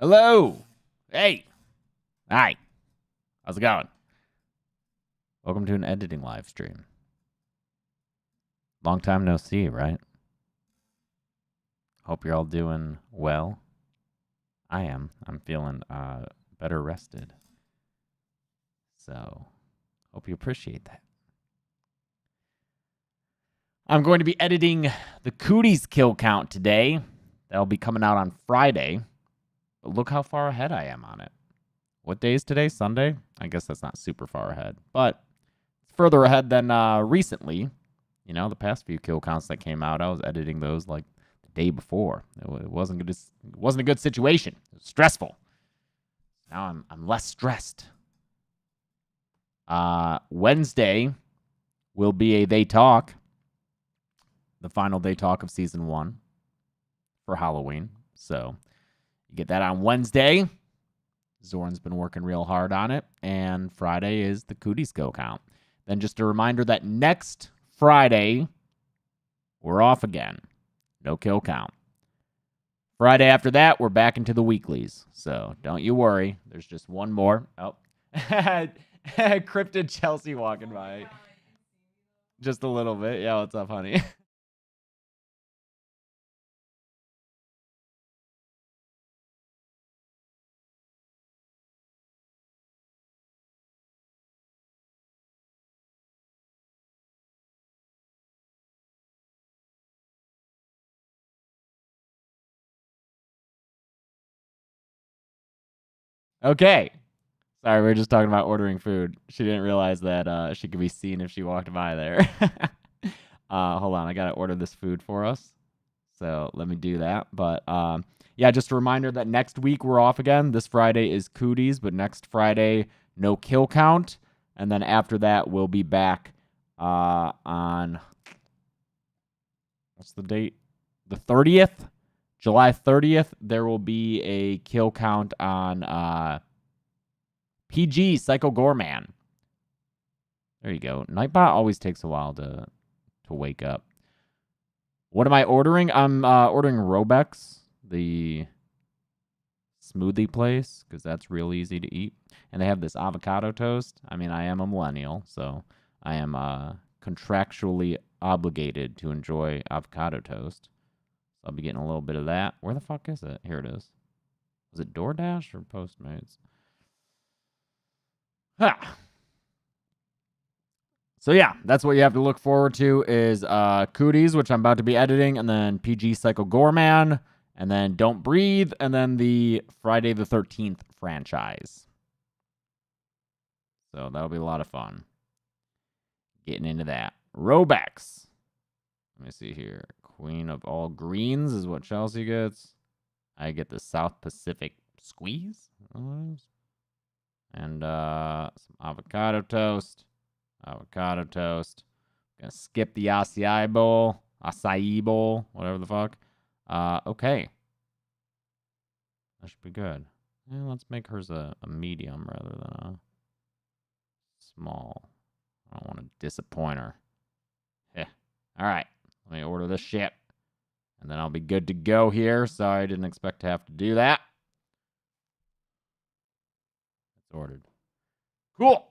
Hello. Hey. Hi. How's it going? Welcome to an editing live stream. Long time no see, right? Hope you're all doing well. I am. I'm feeling better rested. So, hope you appreciate that. I'm going to be editing the Cooties kill count today. That'll be coming out on Friday. But look how far ahead I am on it. What day is today? Sunday? I guess that's not super far ahead, but it's further ahead than recently. You know, the past few kill counts that came out, I was editing those like the day before. It wasn't good. It wasn't a good situation. It was stressful. Now I'm less stressed. Wednesday will be a They Talk, the final They Talk of season 1 for Halloween. So you get that on Wednesday. Zorn's been working real hard on it. And Friday is the Cooties Go count. Then just a reminder that next Friday, we're off again. No kill count. Friday after that, we're back into the weeklies. So don't you worry. There's just one more. Oh. Cryptid Chelsea walking by. Just a little bit. Yeah, what's up, honey? Okay. Sorry, we were just talking about ordering food. She didn't realize that she could be seen if she walked by there. Hold on, I gotta order this food for us. So let me do that. But yeah, just a reminder that next week we're off again. This Friday is Cooties, but next Friday, no kill count. And then after that, we'll be back on, what's the date? The 30th? July 30th, there will be a kill count on PG, Psycho Gorman. There you go. Nightbot always takes a while to wake up. What am I ordering? I'm ordering Robex, the smoothie place, because that's real easy to eat. And they have this avocado toast. I mean, I am a millennial, so I am contractually obligated to enjoy avocado toast. So I'll be getting a little bit of that. Where the fuck is it? Here it is. Was it DoorDash or Postmates? Ha! So yeah, that's what you have to look forward to is Cooties, which I'm about to be editing, and then PG Psycho Gorman, and then Don't Breathe, and then the Friday the 13th franchise. So that'll be a lot of fun. Getting into that. Robex. Let me see here. Queen of all greens is what Chelsea gets. I get the South Pacific squeeze. And some avocado toast. Avocado toast. Gonna skip the acai bowl, whatever the fuck. Okay. That should be good. Yeah, let's make hers a medium rather than a small. I don't want to disappoint her. Yeah. All right. Let me order this shit. And then I'll be good to go here. Sorry, I didn't expect to have to do that. It's ordered. Cool.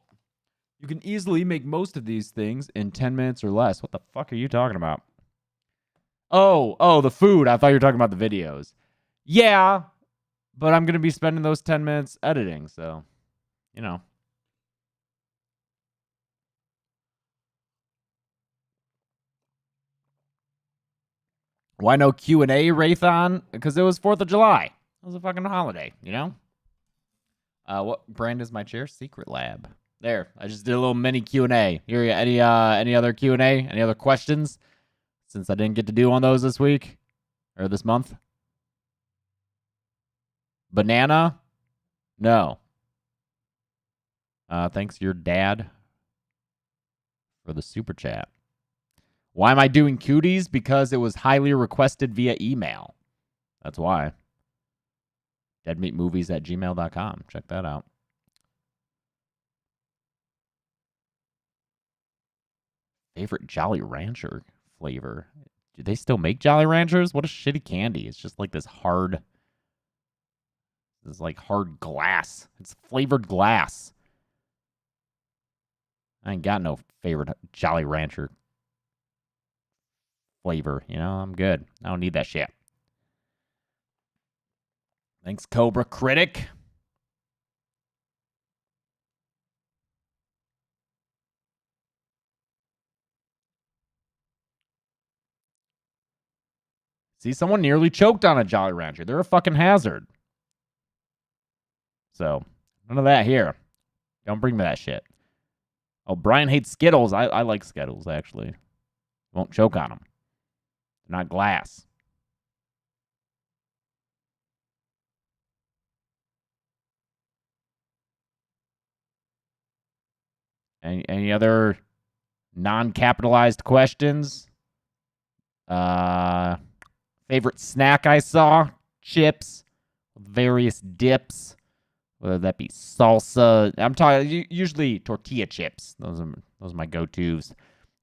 You can easily make most of these things in 10 minutes or less. What the fuck are you talking about? Oh, the food. I thought you were talking about the videos. Yeah, but I'm going to be spending those 10 minutes editing, so, you know. Why no Q&A, Raython? Because it was 4th of July. It was a fucking holiday, you know? What brand is my chair? Secret Lab. There, I just did a little mini Q&A. Here, any other Q&A? Any other questions? Since I didn't get to do one of those this week or this month. Banana? No. Thanks your dad for the super chat. Why am I doing Cooties? Because it was highly requested via email. That's why. deadmeatmovies@gmail.com. Check that out. Favorite Jolly Rancher flavor. Do they still make Jolly Ranchers? What a shitty candy. It's just like this hard is like hard glass. It's flavored glass. I ain't got no favorite Jolly Rancher flavor. You know, I'm good. I don't need that shit. Thanks, Cobra Critic. See, someone nearly choked on a Jolly Rancher. They're a fucking hazard. So, none of that here. Don't bring me that shit. Oh, Brian hates Skittles. I like Skittles, actually. Won't choke on them. They're not glass. Any other non-capitalized questions? Favorite snack I saw? Chips. Various dips. Whether that be salsa. I'm talking usually tortilla chips. Those are my go-tos.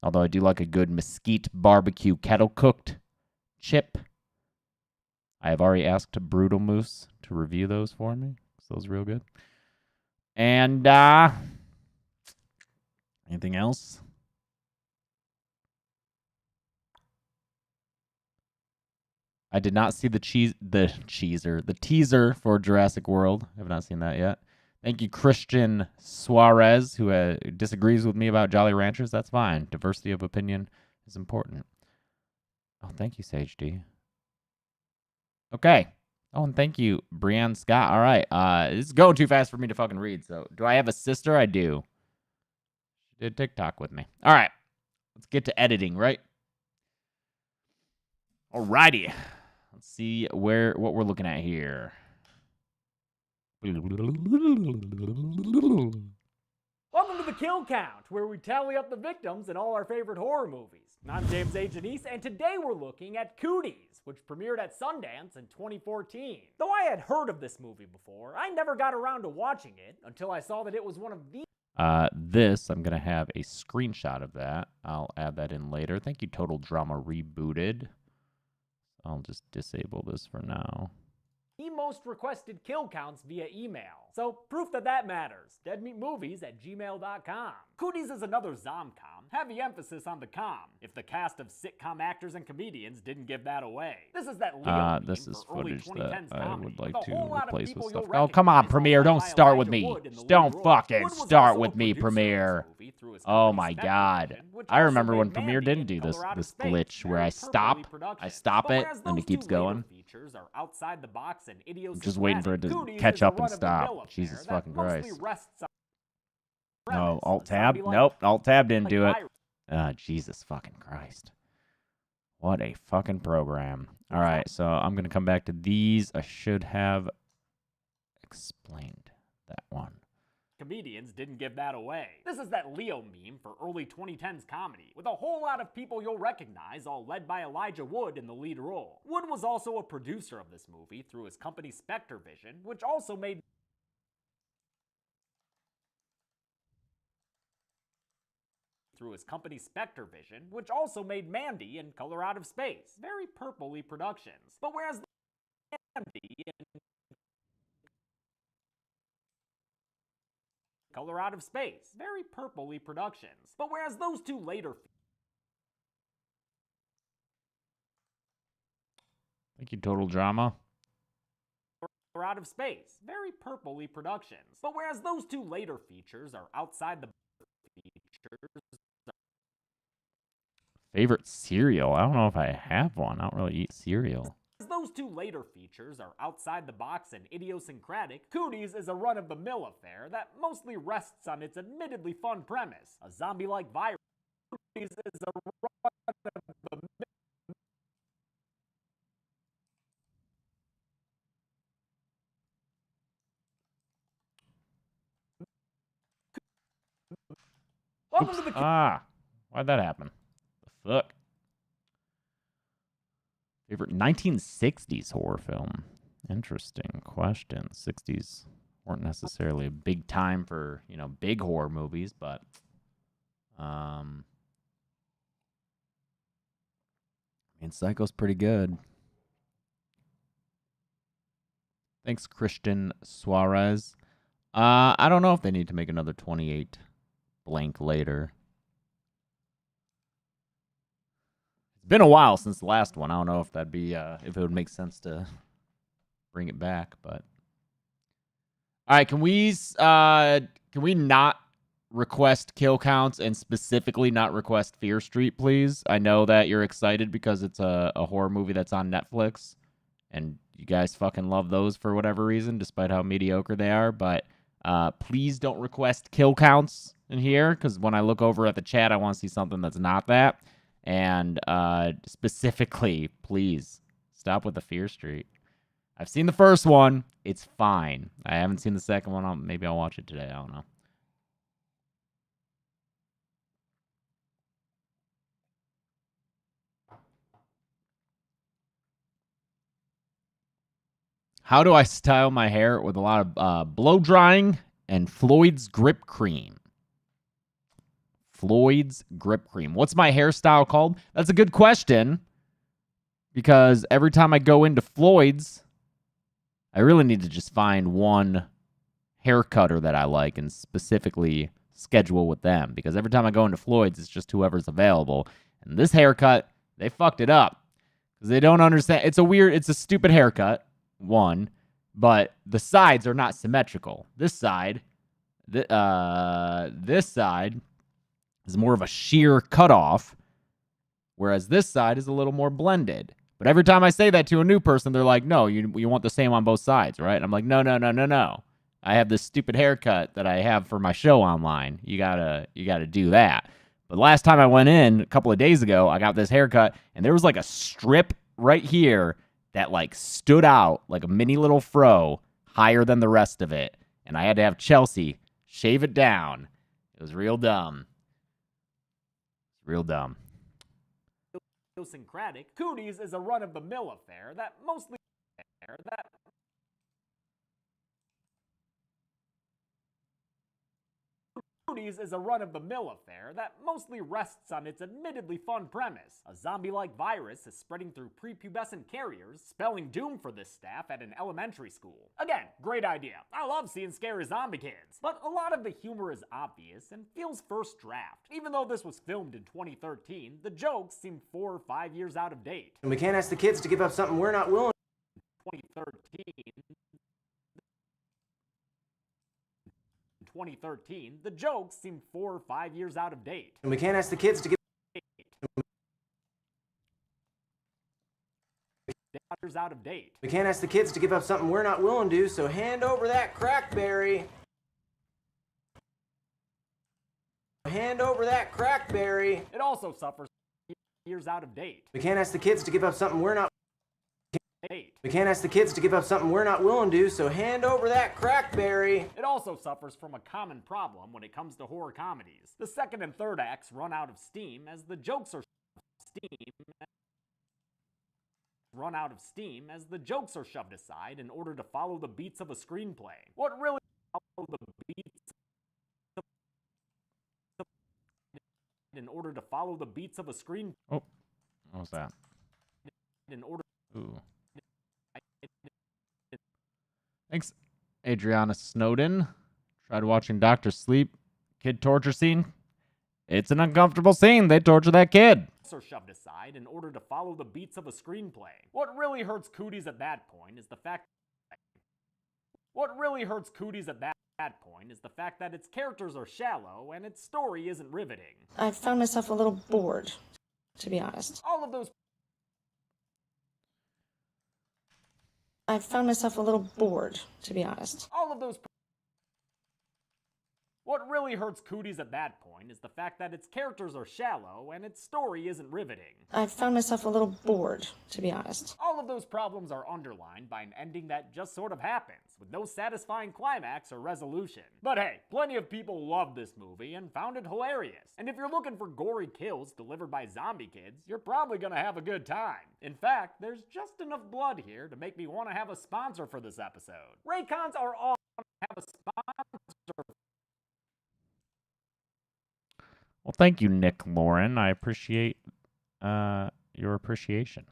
Although I do like a good mesquite barbecue kettle-cooked chip. I have already asked Brutal Moose to review those for me. So those are real good. And anything else? I did not see the teaser for Jurassic World. I have not seen that yet. Thank you, Christian Suarez, who disagrees with me about Jolly Ranchers. That's fine. Diversity of opinion is important. Oh, thank you, Sage D. Okay. Oh, and thank you, Brianne Scott. All right. This is going too fast for me to fucking read. So, do I have a sister? I do. She did TikTok with me. All right. Let's get to editing, right? Alrighty. Let's see what we're looking at here. Welcome to the Kill Count, where we tally up the victims in all our favorite horror movies. I'm James A. Janice, and today we're looking at Cooties, which premiered at Sundance in 2014. Though I had heard of this movie before, I never got around to watching it until I saw that it was one of the... I'm going to have a screenshot of that. I'll add that in later. Thank you, Total Drama Rebooted. I'll just disable this for now. The most requested kill counts via email. So, proof that matters. deadmeatmovies@gmail.com. Cooties is another zom-com. Heavy emphasis on the com. If the cast of sitcom actors and comedians didn't give that away. This is that Leo this is footage that I would like to replace with stuff. Oh, come on, Premiere. Don't start with me. Don't fucking start with me, Premiere. Oh my god. I remember when Premiere didn't do this glitch where I stop it, and it keeps going. I'm just waiting for it to catch up and stop. Jesus fucking Christ. No, Alt-Tab? Nope, Alt-Tab didn't do it. Jesus fucking Christ. What a fucking program. Alright, so I'm going to come back to these. I should have explained that one. Comedians didn't give that away. This is that Leo meme for early 2010s comedy, with a whole lot of people you'll recognize, all led by Elijah Wood in the lead role. Wood was also a producer of this movie through his company Spectre Vision, which also made Mandy and Color Out of Space, very purpley productions. But whereas Mandy and Color Out of Space, very purpley productions. But whereas those two later... Thank you, Total Drama. Color Out of Space, very purpley productions. But whereas those two later features are outside the features... Favorite cereal? I don't know if I have one. I don't really eat cereal. As those two later features are outside the box and idiosyncratic, Cooties is a run-of-the-mill affair that mostly rests on its admittedly fun premise. A zombie-like virus. Cooties is a run-of-the-mill. Welcome to the... Why'd that happen? The fuck? Favorite 1960s horror film? Interesting question. 60s weren't necessarily a big time for, big horror movies, but Psycho's pretty good. Thanks, Christian Suarez. I don't know if they need to make another 28 blank later. It's been a while since the last one. I don't know if that'd be if it would make sense to bring it back, but all right, can we not request kill counts and specifically not request Fear Street, please? I know that you're excited because it's a horror movie that's on Netflix, and you guys fucking love those for whatever reason, despite how mediocre they are, but please don't request kill counts in here, because when I look over at the chat, I want to see something that's not that. And specifically, please stop with the Fear Street. I've seen the first one. It's fine. I haven't seen the second one. Maybe I'll watch it today. I don't know. How do I style my hair? With a lot of blow drying and Floyd's Grip Cream. Floyd's Grip Cream. What's my hairstyle called? That's a good question. Because every time I go into Floyd's, I really need to just find one hair cutter that I like and specifically schedule with them. Because every time I go into Floyd's, it's just whoever's available. And this haircut, they fucked it up. Because they don't understand. It's a stupid haircut, one. But the sides are not symmetrical. This side is more of a sheer cutoff, whereas this side is a little more blended. But every time I say that to a new person, they're like, no, you want the same on both sides, right? And I'm like, no. I have this stupid haircut that I have for my show online. You gotta do that. But last time I went in, a couple of days ago, I got this haircut, and there was like a strip right here that like stood out like a mini little fro higher than the rest of it. And I had to have Chelsea shave it down. It was real dumb. Real dumb. Idiosyncratic, Cooties is a run-of-the-mill affair that mostly Cooties is a run-of-the-mill affair that mostly rests on its admittedly fun premise. A zombie-like virus is spreading through prepubescent carriers, spelling doom for this staff at an elementary school. Again, great idea. I love seeing scary zombie kids. But a lot of the humor is obvious and feels first draft. Even though this was filmed in 2013, the jokes seem 4 or 5 years out of date. And we can't ask the kids to give up something we're not willing. 2013, the jokes seem 4 or 5 years out of date. And we can't ask the kids to give out of date. We can't ask the kids to give up something we're not willing to, so hand over that crackberry. Hand over that crackberry. It also suffers years out of date. We can't ask the kids to give up something we're not. We can't ask the kids to give up something we're not willing to, so hand over that crackberry. It also suffers from a common problem when it comes to horror comedies. The second and third acts run out of steam as the jokes are shoved aside in order to follow the beats of a screenplay. What really follow the beats in order to follow the beats of a screen. Oh, what was that? In order. Ooh. Thanks, Adriana Snowden. Tried watching Dr. Sleep. Kid torture scene. It's an uncomfortable scene. They torture that kid. Are shoved aside in order to follow the beats of a screenplay. What really hurts Cooties at that point is the fact that its characters are shallow and its story isn't riveting. I found myself a little bored, to be honest. All of those What really hurts Cooties at that point is the fact that its characters are shallow and its story isn't riveting. I found myself a little bored, to be honest. All of those problems are underlined by an ending that just sort of happens, with no satisfying climax or resolution. But hey, plenty of people loved this movie and found it hilarious. And if you're looking for gory kills delivered by zombie kids, you're probably gonna have a good time. In fact, there's just enough blood here to make me want to have a sponsor for this episode. Raycons are all have a sponsor. Well, thank you, Nick Lauren. I appreciate your appreciation.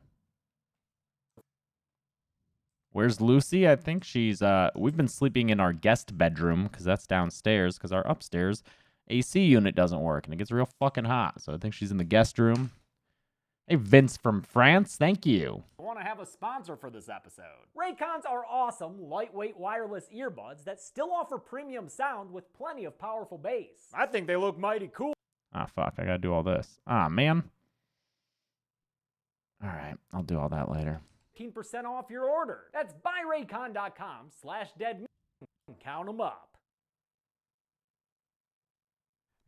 Where's Lucy? I think she's, we've been sleeping in our guest bedroom because that's downstairs because our upstairs AC unit doesn't work and it gets real fucking hot. So I think she's in the guest room. Hey, Vince from France. Thank you. I want to have a sponsor for this episode. Raycons are awesome, lightweight wireless earbuds that still offer premium sound with plenty of powerful bass. I think they look mighty cool. Ah, fuck. I gotta do all this. Ah, man. All right. I'll do all that later. 15% off your order. That's buyraycon.com/deadmeat. Count them up.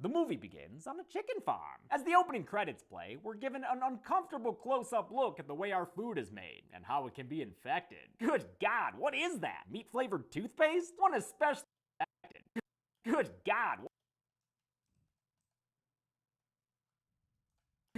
The movie begins on a chicken farm. As the opening credits play, we're given an uncomfortable close-up look at the way our food is made and how it can be infected. Good God, what is that? Meat-flavored toothpaste? One especially infected. Good God.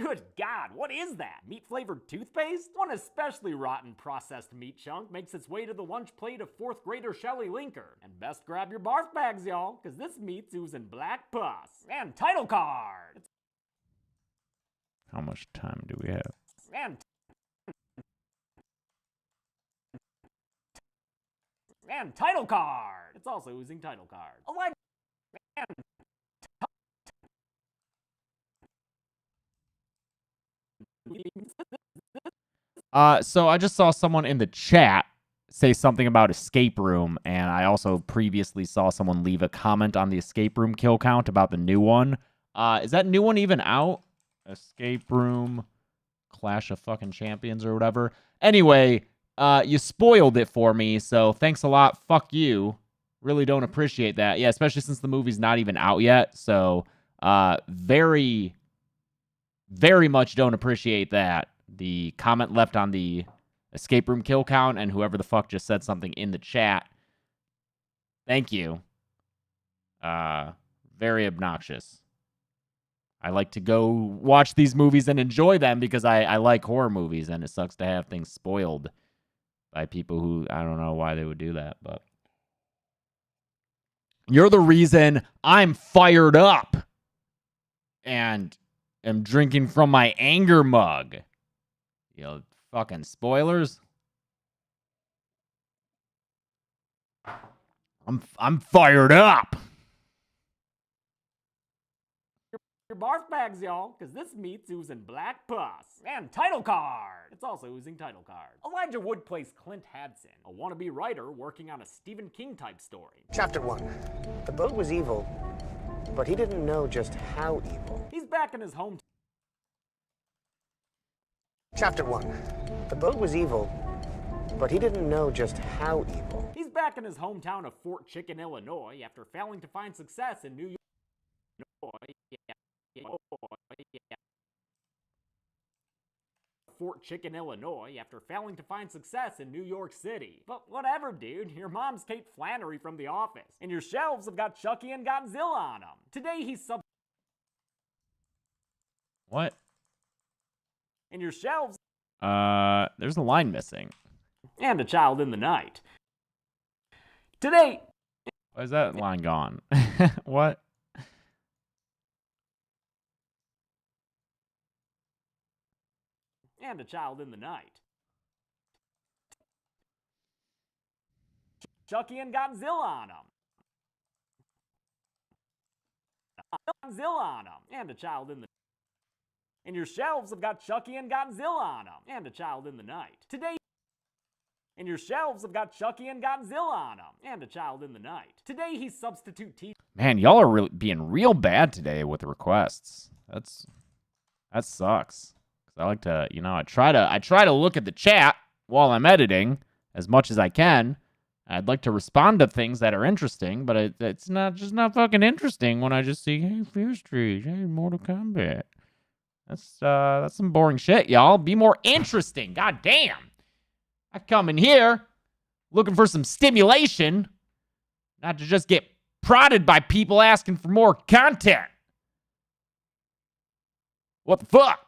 Good God, what is that? Meat-flavored toothpaste? One especially rotten processed meat chunk makes its way to the lunch plate of 4th grader Shelley Linker. And best grab your barf bags, y'all, because this meat's oozing black pus. And title card! How much time do we have? And title card! It's also oozing title card. So I just saw someone in the chat say something about escape room, and I also previously saw someone leave a comment on the escape room kill count about the new one. Is that new one even out? Escape room, Clash of fucking Champions or whatever. Anyway, you spoiled it for me, so thanks a lot. Fuck you. Really don't appreciate that. Yeah, especially since the movie's not even out yet. So, very, very much don't appreciate that. The comment left on the escape room kill count and whoever the fuck just said something in the chat. Thank you. Very obnoxious. I like to go watch these movies and enjoy them because I like horror movies, and it sucks to have things spoiled by people who, I don't know why they would do that, but you're the reason I'm fired up and am drinking from my anger mug. You know, fucking spoilers. I'm fired up. Your barf bags, y'all, because this meat's oozing black pus. And title card! It's also oozing title card. Elijah Wood plays Clint Hadson, a wannabe writer working on a Stephen King-type story. Chapter 1. The boat was evil, but he didn't know just how evil. He's back in his hometown. Chapter 1. The boat was evil, but he didn't know just how evil. He's back in his hometown of Fort Chicken, Illinois, after failing to find success in New York. Fort Chicken, Illinois, after failing to find success in New York City. But whatever, dude. Your mom's Kate Flannery from The Office, and your shelves have got Chucky and Godzilla on them. Today he's What? And your shelves. There's a line missing. And A Child in the Night. Today. Why is that line gone? What? And A Child in the Night. Chucky and Godzilla on them. Godzilla on them. And A Child in the And your shelves have got Chucky and Godzilla on them. And A Child in the Night. Today. And your shelves have got Chucky and Godzilla on them. And A Child in the Night. Today he's substitute teacher. Man, y'all are really being real bad today with requests. That sucks. I like to, you know, I try to look at the chat while I'm editing as much as I can. I'd like to respond to things that are interesting, but it's not fucking interesting when I just see, hey, Fear Street, hey, Mortal Kombat. That's some boring shit, y'all. Be more interesting. God damn. I come in here looking for some stimulation, not to just get prodded by people asking for more content. What the fuck?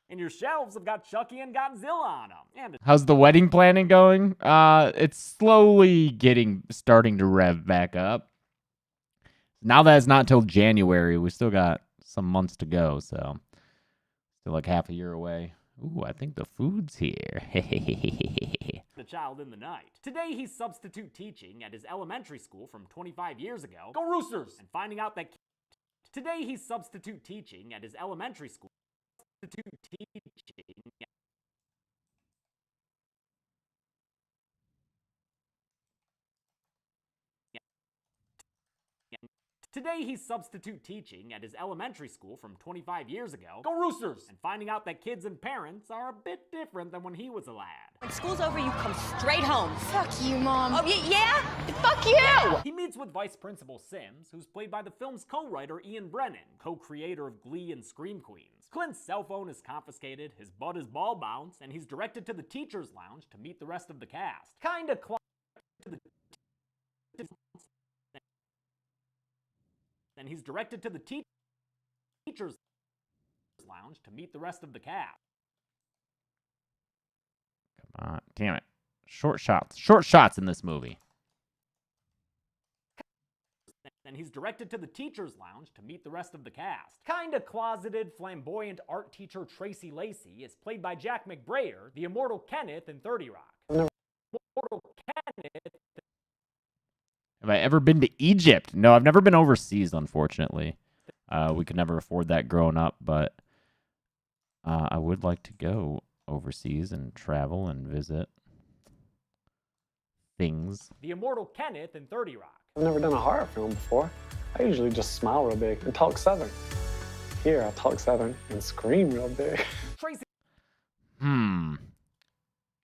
And your shelves have got Chucky and Godzilla on them. And How's the wedding planning going? It's slowly starting to rev back up. Now that it's not till January, we still got some months to go, so still like half a year away. Ooh, I think the food's here. The child in the night. Today he's substitute teaching at his elementary school from 25 years ago. Go Roosters! And finding out that today he's substitute teaching at his elementary school. Substitute teaching. Today he's substitute teaching at his elementary school from 25 years ago. Go Roosters! And finding out that kids and parents are a bit different than when he was a lad. When school's over, you come straight home. Fuck you, Mom. Oh, yeah? Fuck you! He meets with Vice Principal Sims, who's played by the film's co-writer Ian Brennan, co-creator of Glee and Scream Queens. Clint's cell phone is confiscated, his butt is ball bounced, and he's directed to the teacher's lounge to meet the rest of the cast. Kinda close to the and he's directed to the teacher's lounge to meet the rest of the cast. Come on. Damn it. Short shots in this movie. And he's directed to the teacher's lounge to meet the rest of the cast. Kinda closeted, flamboyant art teacher Tracy Lacey is played by Jack McBrayer, the immortal Kenneth in 30 Rock. Immortal Kenneth. Have I ever been to Egypt? No, I've never been overseas, unfortunately. We could never afford that growing up, but I would like to go overseas and travel and visit things. The immortal Kenneth in 30 Rock. I've never done a horror film before. I usually just smile real big and talk Southern. Here, I talk Southern and scream real big. Tracy.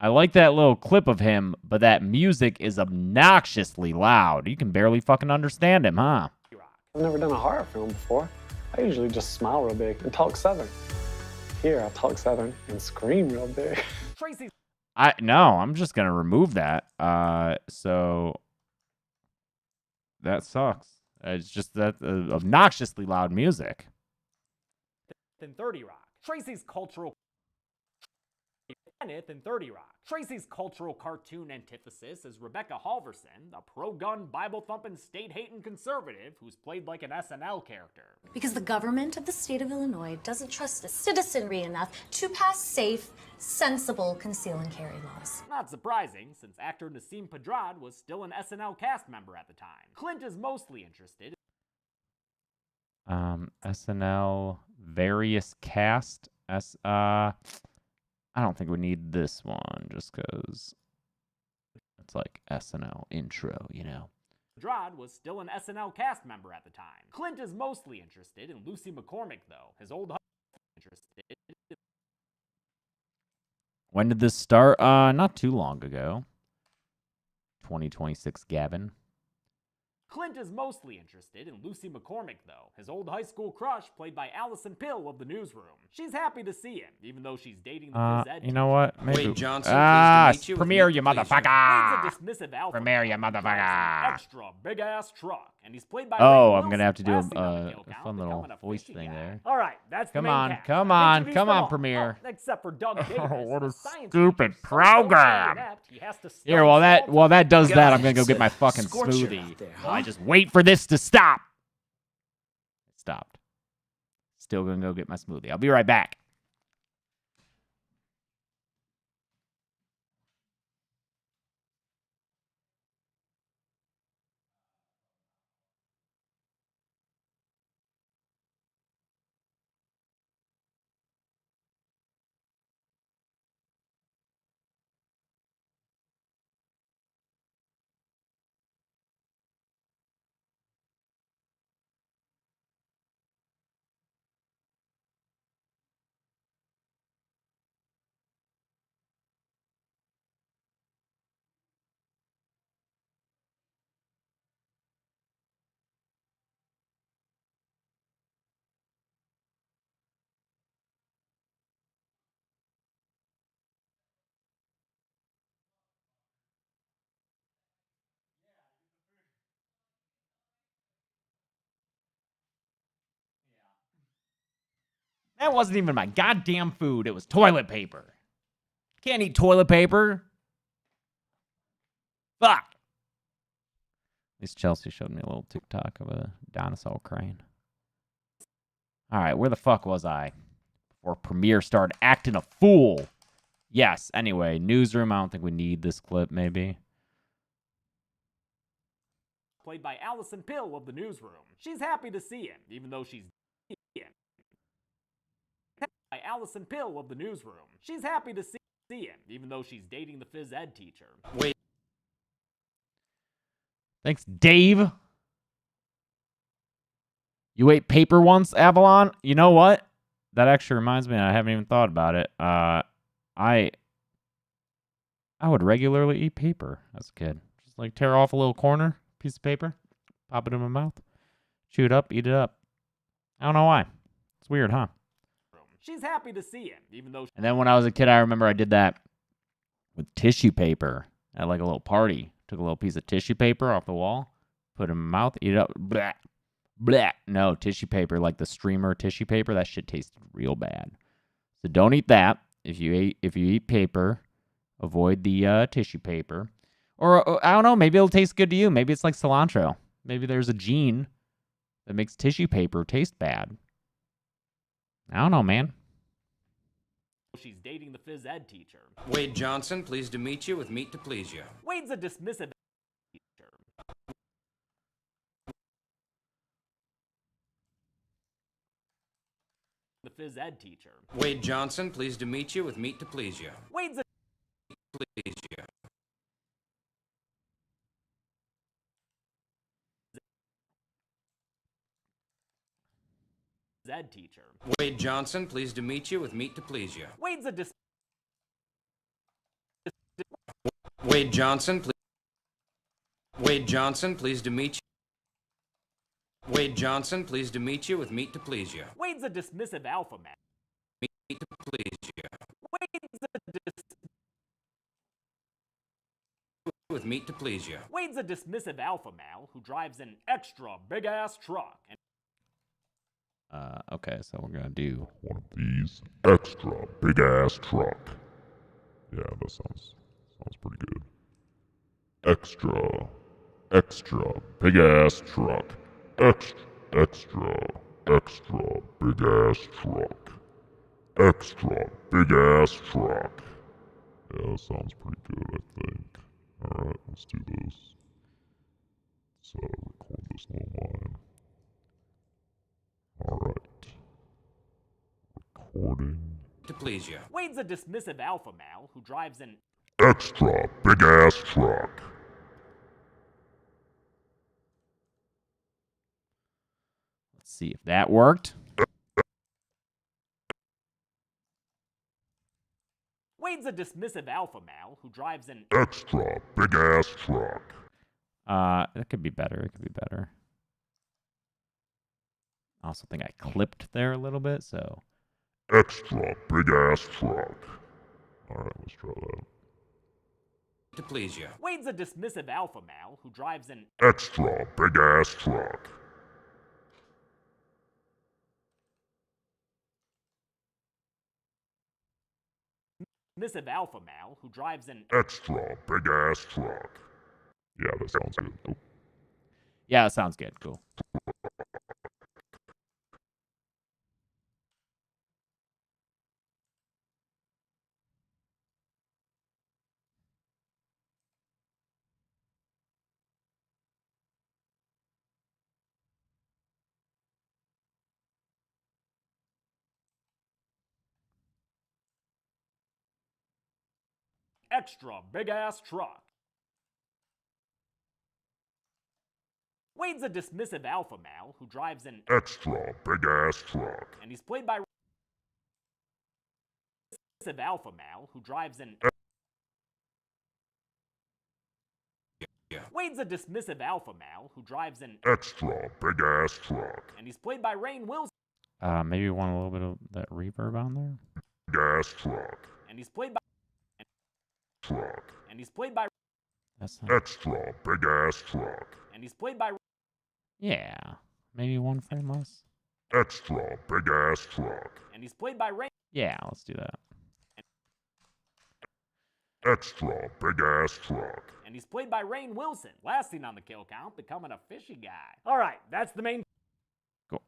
I like that little clip of him, but that music is obnoxiously loud. You can barely fucking understand him, huh? I've never done a horror film before. I usually just smile real big and talk Southern. Here, I talk Southern and scream real big. Tracy. No, I'm just gonna remove that. So that sucks. It's just that obnoxiously loud music. In 30 Rock. Tracy's cultural Kenneth in 30 Rock. Tracy's cultural cartoon antithesis is Rebecca Halverson, a pro-gun, Bible-thumping, state-hating conservative who's played like an SNL character. Because the government of the state of Illinois doesn't trust the citizenry enough to pass safe, sensible conceal and carry laws. Not surprising, since actor Nasim Pedrad was still an SNL cast member at the time. Clint is mostly interested. SNL various cast. I don't think we need this one just because it's like SNL intro, you know. Pedrad was still an SNL cast member at the time. Clint is mostly interested in Lucy McCormick, though. His old husband interested. When did this start? Not too long ago. 2026, Gavin. Clint is mostly interested in Lucy McCormick, though. His old high school crush, played by Allison Pill of The Newsroom. She's happy to see him, even though she's dating the phys ed you know what? Maybe. Wade Johnson, pleased to meet you. Premiere, you motherfucker! Wade's a dismissive alpha. Premiere, you male who drives motherfucker! an extra big-ass truck, and he's played by Oh, Ray I'm gonna have to do Wilson, a passing on the kill count, fun little becoming a voice fishing thing guy. there. All right, that's Come the main on, cast. come I've on, introduced come them on, all. Premiere. Oh, except for Doug Davis. What a the science stupid teacher, so program. inept, he has to Here, while that does God, that, I'm gonna go it's get a my fucking scorcher smoothie. out there, While I huh? just wait for this to stop. It stopped. Still gonna go get my smoothie. I'll be right back. That wasn't even my goddamn food. It was toilet paper. Can't eat toilet paper. Fuck. At least Chelsea showed me a little TikTok of a dinosaur crane. All right, where the fuck was I? Before Premiere started acting a fool. Yes, anyway, newsroom. I don't think we need this clip, maybe. Played by Allison Pill of the Newsroom. She's happy to see him, even though she's by Allison Pill of the Newsroom. She's happy to see him, even though she's dating the phys ed teacher. Wait. Thanks, Dave. You ate paper once, Avalon? You know what? That actually reminds me, I haven't even thought about it. I would regularly eat paper as a kid. Just like tear off a little corner, piece of paper, pop it in my mouth, chew it up, eat it up. I don't know why. It's weird, huh? She's happy to see him, even though... And then when I was a kid, I remember I did that with tissue paper at like a little party. Took a little piece of tissue paper off the wall, put it in my mouth, eat it up. Blah, blah. No, tissue paper, like the streamer tissue paper, that shit tasted real bad. So don't eat that. If you eat paper, avoid the tissue paper. Or I don't know, maybe it'll taste good to you. Maybe it's like cilantro. Maybe there's a gene that makes tissue paper taste bad. I don't know, man. She's dating the phys ed teacher. Wade Johnson, pleased to meet you with meat to please you. Wade's a dismissive teacher. The phys ed teacher. Wade Johnson, pleased to meet you with meat to please you. Wade's a Please you. phys ed teacher. Wade Johnson, pleased to meet you with meat to please you. Wade's a Wade Johnson, Wade Johnson, pleased to meet you. Wade Johnson, pleased to meet you with meat to please you. Wade's a dismissive alpha male. Meat to please you. With meat to please you. Wade's a dismissive alpha male who drives an extra big-ass truck. Okay, so we're gonna do one of these extra big ass truck. Yeah, that sounds pretty good. Extra big ass truck. Extra big ass truck. Extra big ass truck. Yeah, that sounds pretty good, I think. Alright, let's do this. Let's record this little line. Alright. Recording. To please you. Wade's a dismissive alpha male who drives an extra big ass truck. Let's see if that worked. Wade's a dismissive alpha male who drives an extra big ass truck. That could be better. It could be better. I also think I clipped there a little bit, so. Extra big ass truck. Alright, let's try that. To please you. Wade's a dismissive alpha male who drives an extra big ass truck. Dismissive alpha male who drives an extra big ass truck. Yeah, that sounds good. Oh. Yeah, that sounds good. Cool. extra big-ass truck. Wade's a dismissive alpha male who drives an extra big-ass truck. And he's played by dismissive alpha male who drives an Wade's a dismissive alpha male who drives an extra big-ass truck. And he's played by Rainn Wilson. Maybe you want a little bit of that reverb on there? Big-ass truck. And he's played by truck. And he's played by That's not... extra big-ass truck. And he's played by Yeah. Maybe one frame less? Extra big-ass truck. And he's played by Rainn. Yeah, let's do that. Extra big-ass truck. And he's played by Rainn Wilson, last seen on the kill count, becoming a fishy guy. All right, that's the main Cool.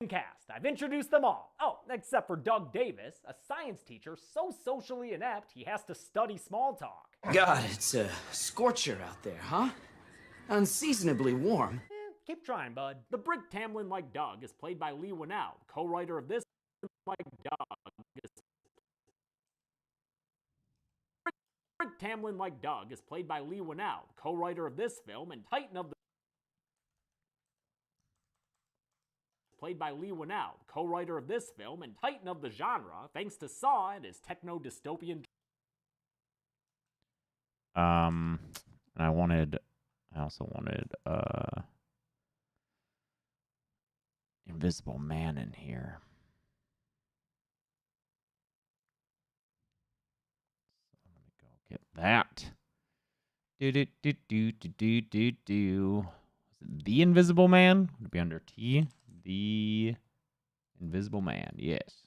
cast. I've introduced them all. Oh, except for Doug Davis, a science teacher so socially inept he has to study small talk. God, it's a scorcher out there, huh? Unseasonably warm. Keep trying, bud. The Brick Tamlin like Doug is played by Lee Winnell, co-writer of this like Doug. Brick Tamlin like Doug is played by Lee Winnell, co-writer of this film and Titan of the played by Lee Winnell, co-writer of this film and Titan of the genre, thanks to Saw and his techno-dystopian. And I also wanted Invisible Man in here. So let me go get that. Do. The Invisible Man? Would it be under T? The Invisible Man, yes.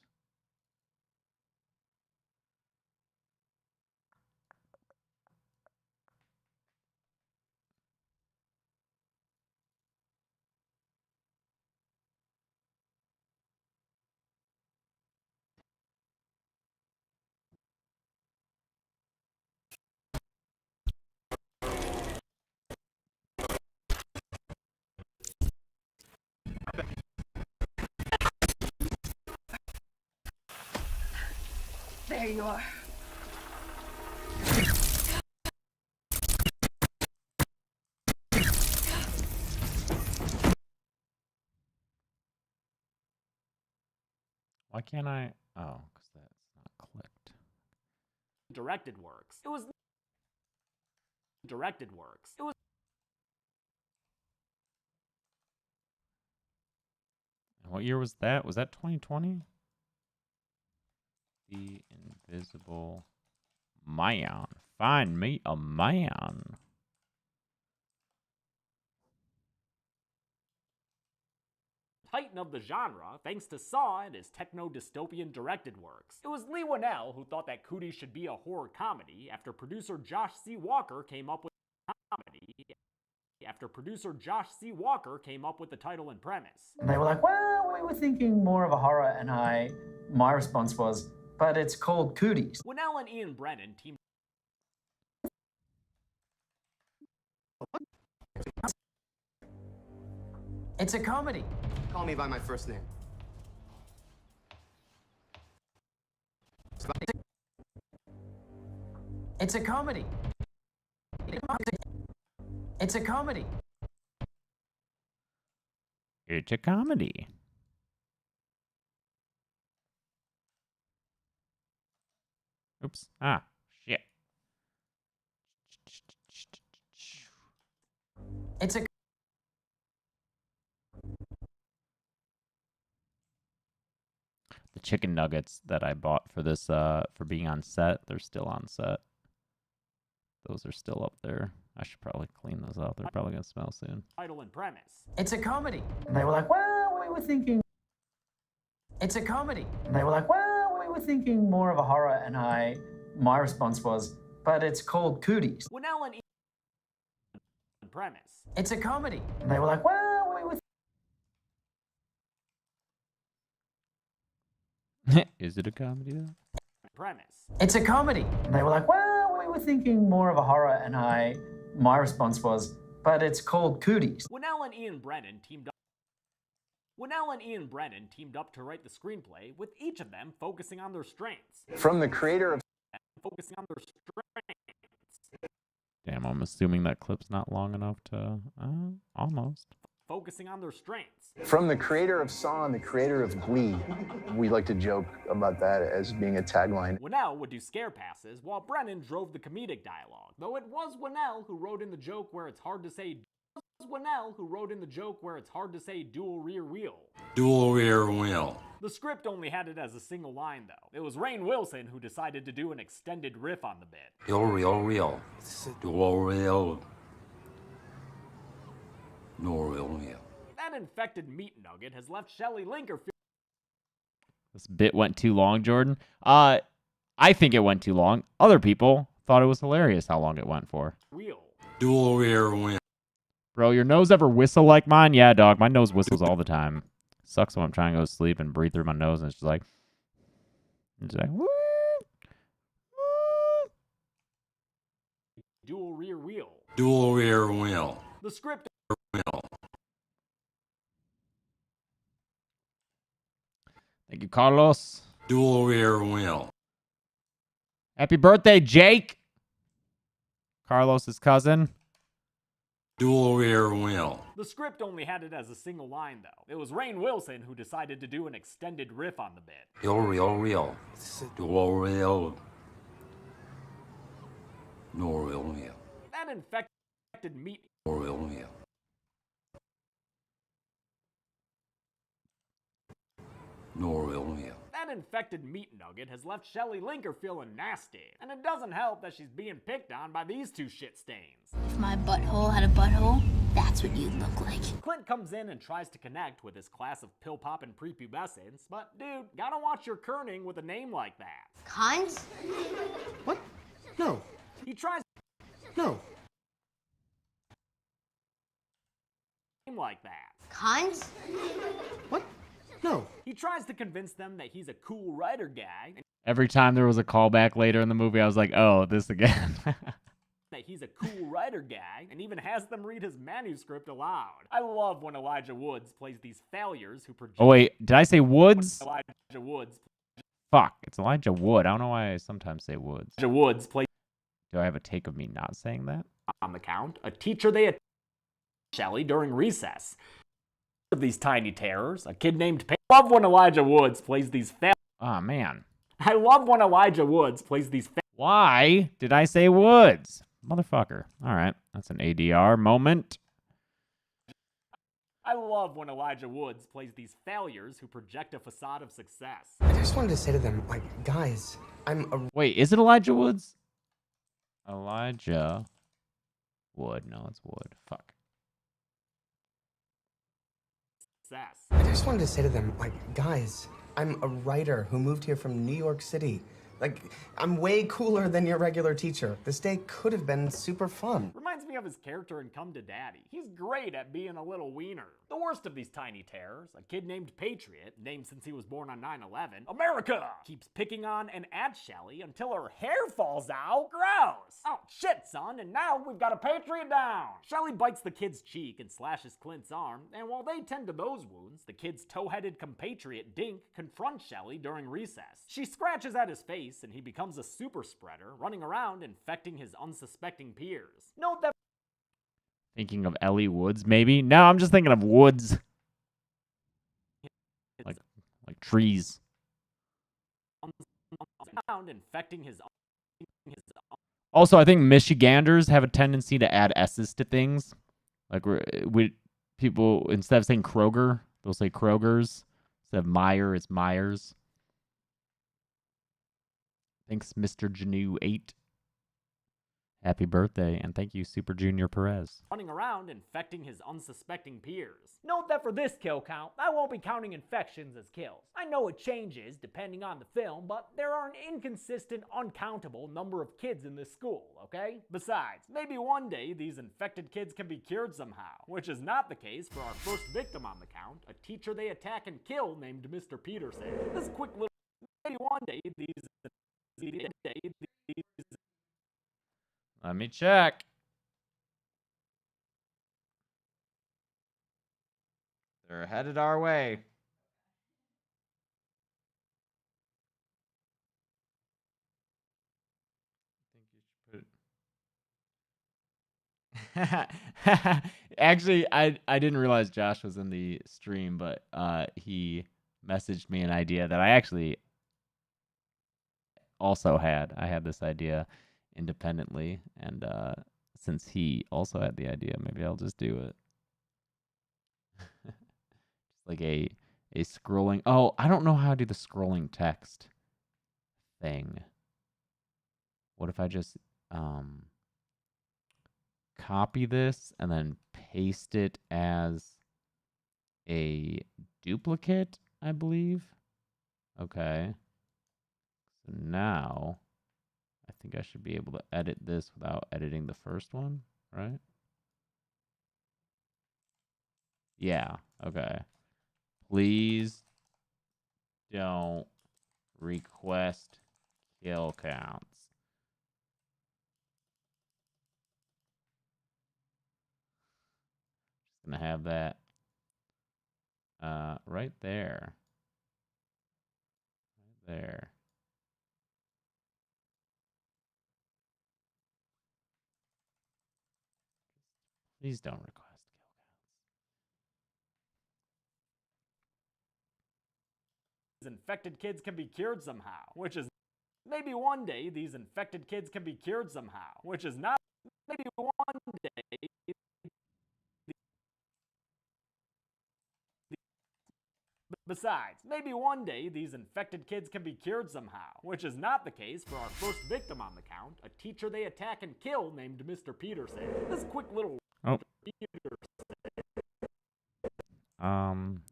There you are. Why can't I? Oh, because that's not clicked. Directed works. It was directed works. It was. What year was that? Was that 2020? The Invisible Man. Find me a man. Titan of the genre, thanks to Saw and his techno-dystopian directed works. It was Lee Winnell who thought that Cooties should be a horror comedy after producer Josh C. Walker came up with the title and premise. And they were like, well, we were thinking more of a horror, and my response was, but it's called Cooties. Winnell and Ian Brennan teamed. It's a comedy. Call me by my first name. It's a comedy. It's a comedy. It's a comedy. Oops. Ah, shit. It's a The chicken nuggets that I bought for this for being on set, they're still on set. Those are still up there. I should probably clean those out. They're probably gonna smell soon. Title and premise. It's a comedy. And they were like, well, we were thinking. It's a comedy. And they were like, well, we were thinking more of a horror, and my response was, but it's called Cooties. Winnell and Ian premise. It's a comedy. And they were like, well, we were. Is it a comedy though? Premise. It's a comedy. And they were like, well, we were thinking more of a horror, and my response was, but it's called Cooties. Winnell and Ian Brennan teamed up to write the screenplay, with each of them focusing on their strengths. From the creator of Damn, I'm assuming that clip's not long enough to almost. Focusing on their strengths. From the creator of Saw and the creator of Glee. We like to joke about that as being a tagline. Winnell would do scare passes, while Brennan drove the comedic dialogue. Though it was Winnell who wrote in the joke where it's hard to say dual rear wheel. Dual rear wheel. The script only had it as a single line, though. It was Rainn Wilson who decided to do an extended riff on the bit. Dual real real. Dual real. Dual real real. That infected meat nugget has left Shelley Linker. This bit went too long, Jordan. I think it went too long. Other people thought it was hilarious how long it went for. Wheel. Dual rear wheel. Bro, your nose ever whistle like mine? Yeah, dog. My nose whistles all the time. Sucks when I'm trying to go to sleep and breathe through my nose and it's just like, woo. Dual rear wheel. Dual rear wheel. The script. Wheel. Thank you, Carlos. Dual rear wheel. Happy birthday, Jake. Carlos's cousin. Dual rear wheel. The script only had it as a single line, though. It was Rainn Wilson who decided to do an extended riff on the bit. Dual real. Dual real. Dual real. That infected meat. Dual real. Dual real. That infected meat nugget has left Shelley Linker feeling nasty. And it doesn't help that she's being picked on by these two shit stains. If my butthole had a butthole, that's what you'd look like. Clint comes in and tries to connect with his class of pill-popping prepubescents, but dude, gotta watch your kerning with a name like that. Cons? What? No. He tries No. name like that. Cons? What? No. He tries to convince them that he's a cool writer guy. Every time there was a callback later in the movie, I was like, oh, this again. That he's a cool writer guy, and even has them read his manuscript aloud. I love when Elijah Woods plays these failures who project. Oh, wait. Did I say Woods? Elijah Woods. Fuck. It's Elijah Wood. I don't know why I sometimes say Woods. Elijah Woods plays. Do I have a take of me not saying that? On the count, a teacher they attacked Shelley during recess. Of these tiny terrors, a kid named I love when Elijah Woods plays these Oh, man. I love when Elijah Woods plays these Why did I say Woods? Motherfucker. All right. That's an ADR moment. I love when Elijah Woods plays these failures who project a facade of success. I just wanted to say to them, like, guys, I'm a... Wait, is it Elijah Woods? Elijah Wood. No, it's Wood. Fuck. I just wanted to say to them, like, guys, I'm a writer who moved here from New York City. Like, I'm way cooler than your regular teacher. This day could have been super fun. Reminds me of his character in Come to Daddy. He's great at being a little wiener. The worst of these tiny terrors, a kid named Patriot, named since he was born on 9/11, America, keeps picking on and at Shelley until her hair falls out. Gross! Oh shit, son, and now we've got a Patriot down. Shelley bites the kid's cheek and slashes Clint's arm, and while they tend to those wounds, the kid's toe-headed compatriot Dink confronts Shelley during recess. She scratches at his face, and he becomes a super spreader, running around infecting his unsuspecting peers. Note that Thinking of Ellie Woods, maybe? No, I'm just thinking of woods. Like trees. Infecting his Also, I think Michiganders have a tendency to add S's to things. Like, people, instead of saying Kroger, they'll say Kroger's. Instead of Meyer, it's Myers. Thanks, Mr. Janu 8. Happy birthday, and thank you, Super Junior Perez. running around infecting his unsuspecting peers. Note that for this kill count, I won't be counting infections as kills. I know it changes depending on the film, but there are an inconsistent, uncountable number of kids in this school, okay? Besides, maybe one day these infected kids can be cured somehow, which is not the case for our first victim on the count, a teacher they attack and kill named Mr. Peterson. This quick little, maybe one day these Let me check. They're headed our way. Actually, I didn't realize Josh was in the stream, but he messaged me an idea that I actually also had. I had this idea independently, and since he also had the idea, maybe I'll just do it. Just like a scrolling. Oh, I don't know how to do the scrolling text thing. What if I just copy this and then paste it as a duplicate, I believe. Okay. So now I think I should be able to edit this without editing the first one, right? Yeah, okay. Please don't request kill counts. Just gonna have that right there. Right there. Please don't request kill counts. These infected kids can be cured somehow, which is maybe one day these infected kids can be cured somehow, which is not maybe one day. Besides, maybe one day these infected kids can be cured somehow, which is not the case for our first victim on the count, a teacher they attack and kill named Mr. Peterson. This quick little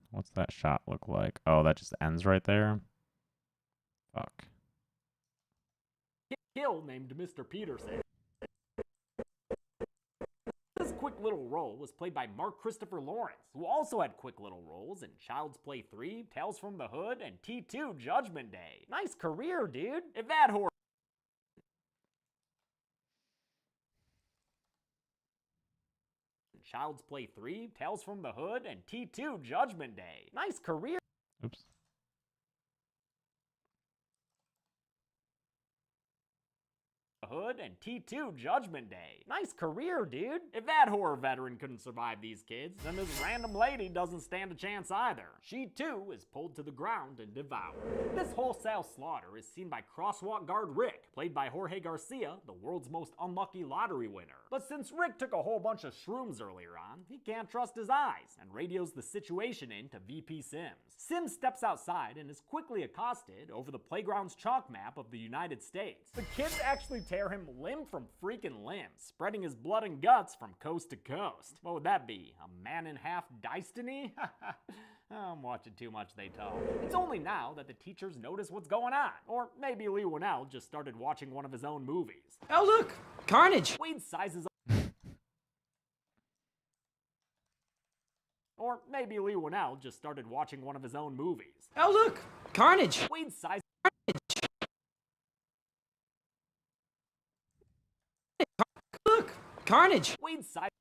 What's that shot look like? Oh, that just ends right there. Fuck. Kill named Mr. Peterson. This quick little role was played by Mark Christopher Lawrence, who also had quick little roles in Child's Play 3, Tales from the Hood, and T2 Judgment Day. Nice career, dude. If that horror Child's Play 3, Tales from the Hood, and T2 Judgment Day. Nice career. Oops. Hood and T2 Judgment Day. Nice career, dude. If that horror veteran couldn't survive these kids, then this random lady doesn't stand a chance either. She too is pulled to the ground and devoured. This wholesale slaughter is seen by crosswalk guard Rick, played by Jorge Garcia, the world's most unlucky lottery winner. But since Rick took a whole bunch of shrooms earlier on, he can't trust his eyes and radios the situation in to VP Sims. Sims steps outside and is quickly accosted over the playground's chalk map of the United States. The kids actually tear him limb from freaking limb, spreading his blood and guts from coast to coast. What would that be? A man-in-half destiny? I'm watching too much They Talk. It's only now that the teachers notice what's going on. Or maybe Lee Winnell just started watching one of his own movies. Oh, look! Carnage! Wade sizes up. Or maybe Lee Winnell just started watching one of his own movies. Oh, look! Carnage! Wade sizes. Look! Carnage! Wade sizes.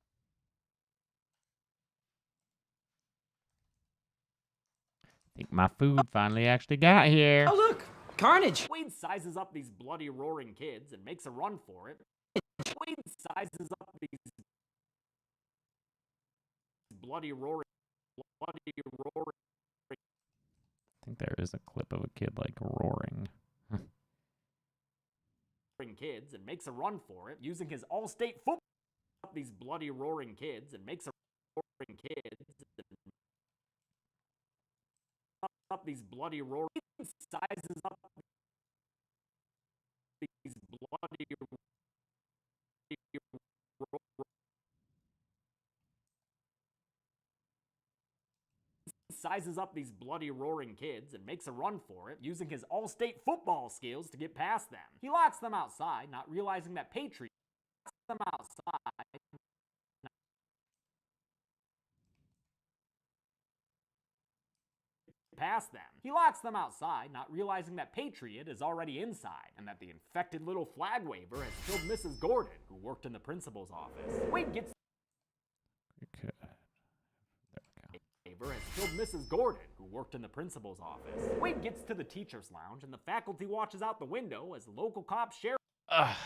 I think my food finally actually got here. Oh, look! Carnage! Wade sizes up these bloody roaring kids and makes a run for it. Wade sizes up these bloody roaring. I think there is a clip of a kid like roaring. Kids and makes a run for it using his all-state football. These bloody roaring kids and makes a roaring kids up these bloody roaring sizes up these bloody sizes up these bloody roaring kids and makes a run for it using his all-state football skills to get past them. He locks them outside, not realizing that Patriot locks them outside. Past them. He locks them outside, not realizing that Patriot is already inside, and that the infected little flag waver has killed Mrs. Gordon, who worked in the principal's office. Wade gets Okay. has killed Mrs. Gordon, who worked in the principal's office. Wade gets to the teacher's lounge, and the faculty watches out the window as the local cop sheriff to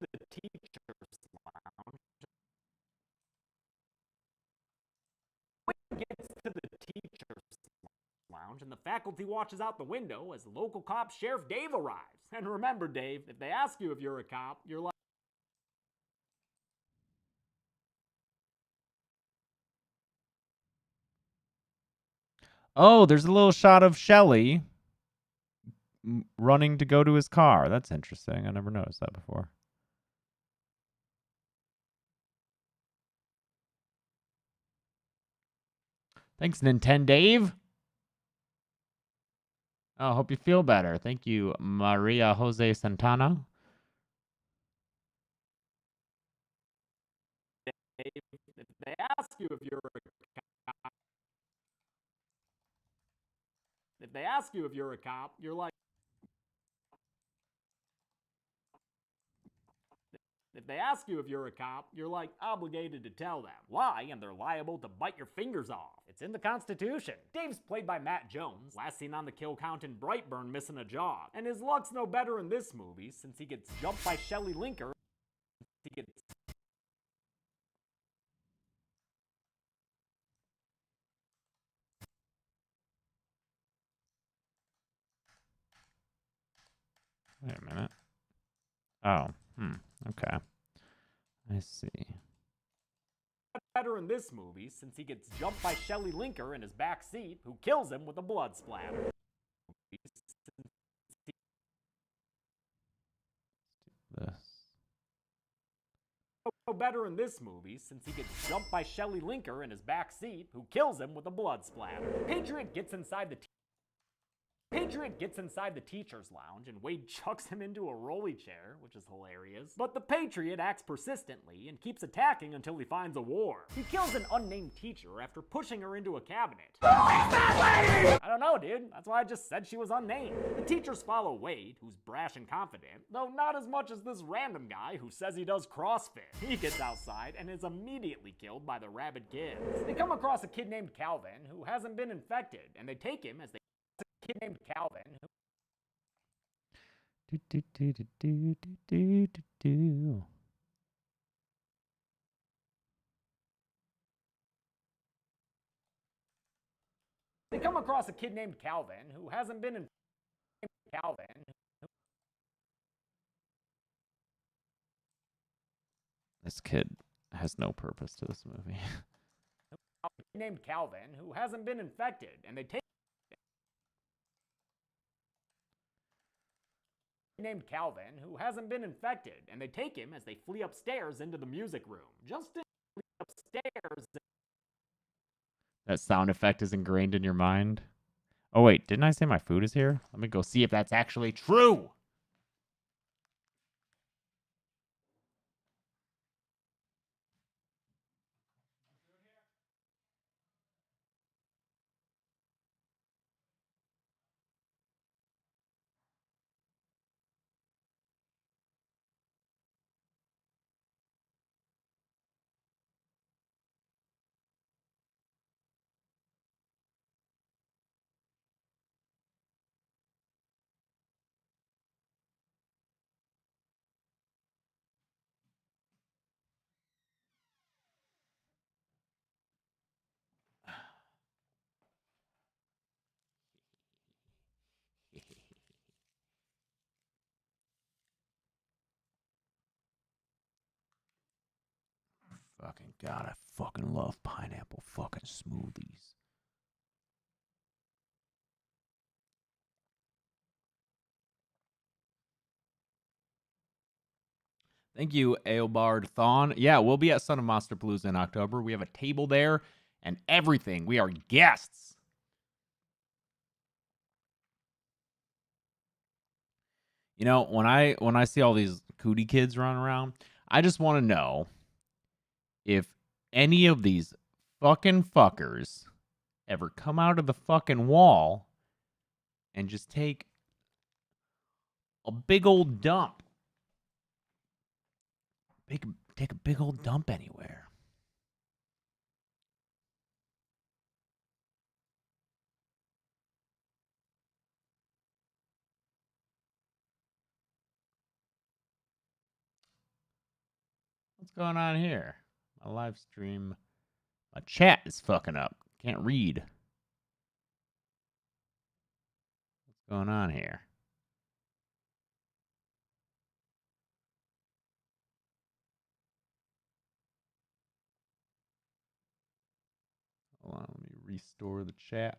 the teacher's lounge. Wade gets to the teacher's lounge, and the faculty watches out the window as the local cop Sheriff Dave arrives. And remember, Dave, if they ask you if you're a cop, you're like, Oh, there's a little shot of Shelly running to go to his car. That's interesting. I never noticed that before. Thanks, Nintendo Dave. Oh, hope you feel better. Thank you, Maria Jose Santana. Dave, if They ask you if you're a cop. If they ask you if you're a cop, you're like. If they ask you if you're a cop, you're like obligated to tell them. Lie, and they're liable to bite your fingers off. It's in the Constitution. Dave's played by Matt Jones, last seen on the kill count in Brightburn missing a jaw. And his luck's no better in this movie, since he gets jumped by Shelley Linker. He gets Wait a minute. Oh, okay. I see. better in this movie, since he gets jumped by Shelley Linker in his back seat, who kills him with a blood splatter. This. Better in this movie, since he gets jumped by Shelley Linker in his back seat, who kills him with a blood splatter. Patriot gets inside the teacher's lounge, and Wade chucks him into a rolly chair, which is hilarious. But the Patriot acts persistently and keeps attacking until he finds a war. He kills an unnamed teacher after pushing her into a cabinet. Who is that lady? I don't know, dude. That's why I just said she was unnamed. The teachers follow Wade, who's brash and confident, though not as much as this random guy who says he does CrossFit. He gets outside and is immediately killed by the rabid kids. They come across a kid named Calvin who hasn't been infected, and they take him as they kid named Calvin. They come across a kid named Calvin who hasn't been in Calvin. This kid has no purpose to this movie. Named Calvin who hasn't been infected, and they take named Calvin who hasn't been infected, and they take him as they flee upstairs into the music room. Just as they flee upstairs. That sound effect is ingrained in your mind. Oh wait, didn't I say my food is here? Let me go see if that's actually true. Fucking God, I fucking love pineapple fucking smoothies. Thank you, Aobard Thon. Yeah, we'll be at Son of Monsterpalooza in October. We have a table there and everything. We are guests. You know, when I see all these cootie kids running around, I just want to know if any of these fucking fuckers ever come out of the fucking wall and just take a big old dump. Take a big old dump anywhere. What's going on here? My live stream, my chat is fucking up. Can't read. What's going on here? Hold on, let me restore the chat.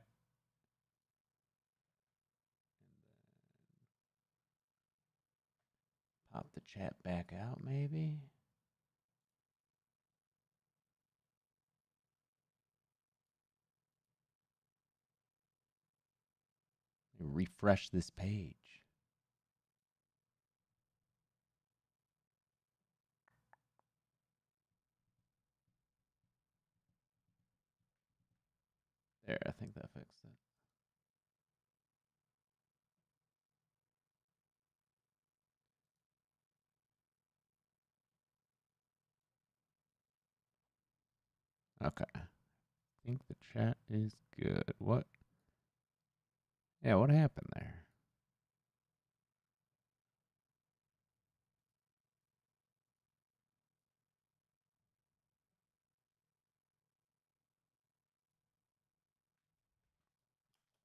Pop the chat back out, maybe. Let me refresh this page. There, I think that fixed it. Okay. I think the chat is good. What? Yeah, what happened there?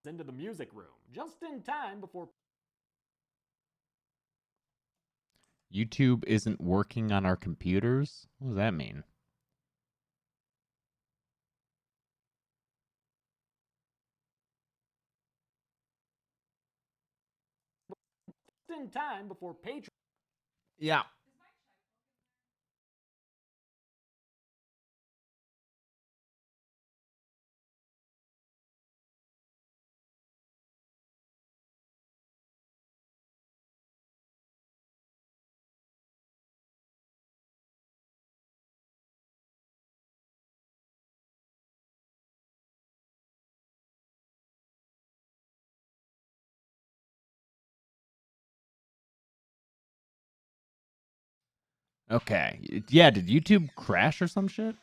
Into the music room, just in time before YouTube isn't working on our computers? What does that mean? Patreon. Yeah. Okay. Yeah, did YouTube crash or some shit?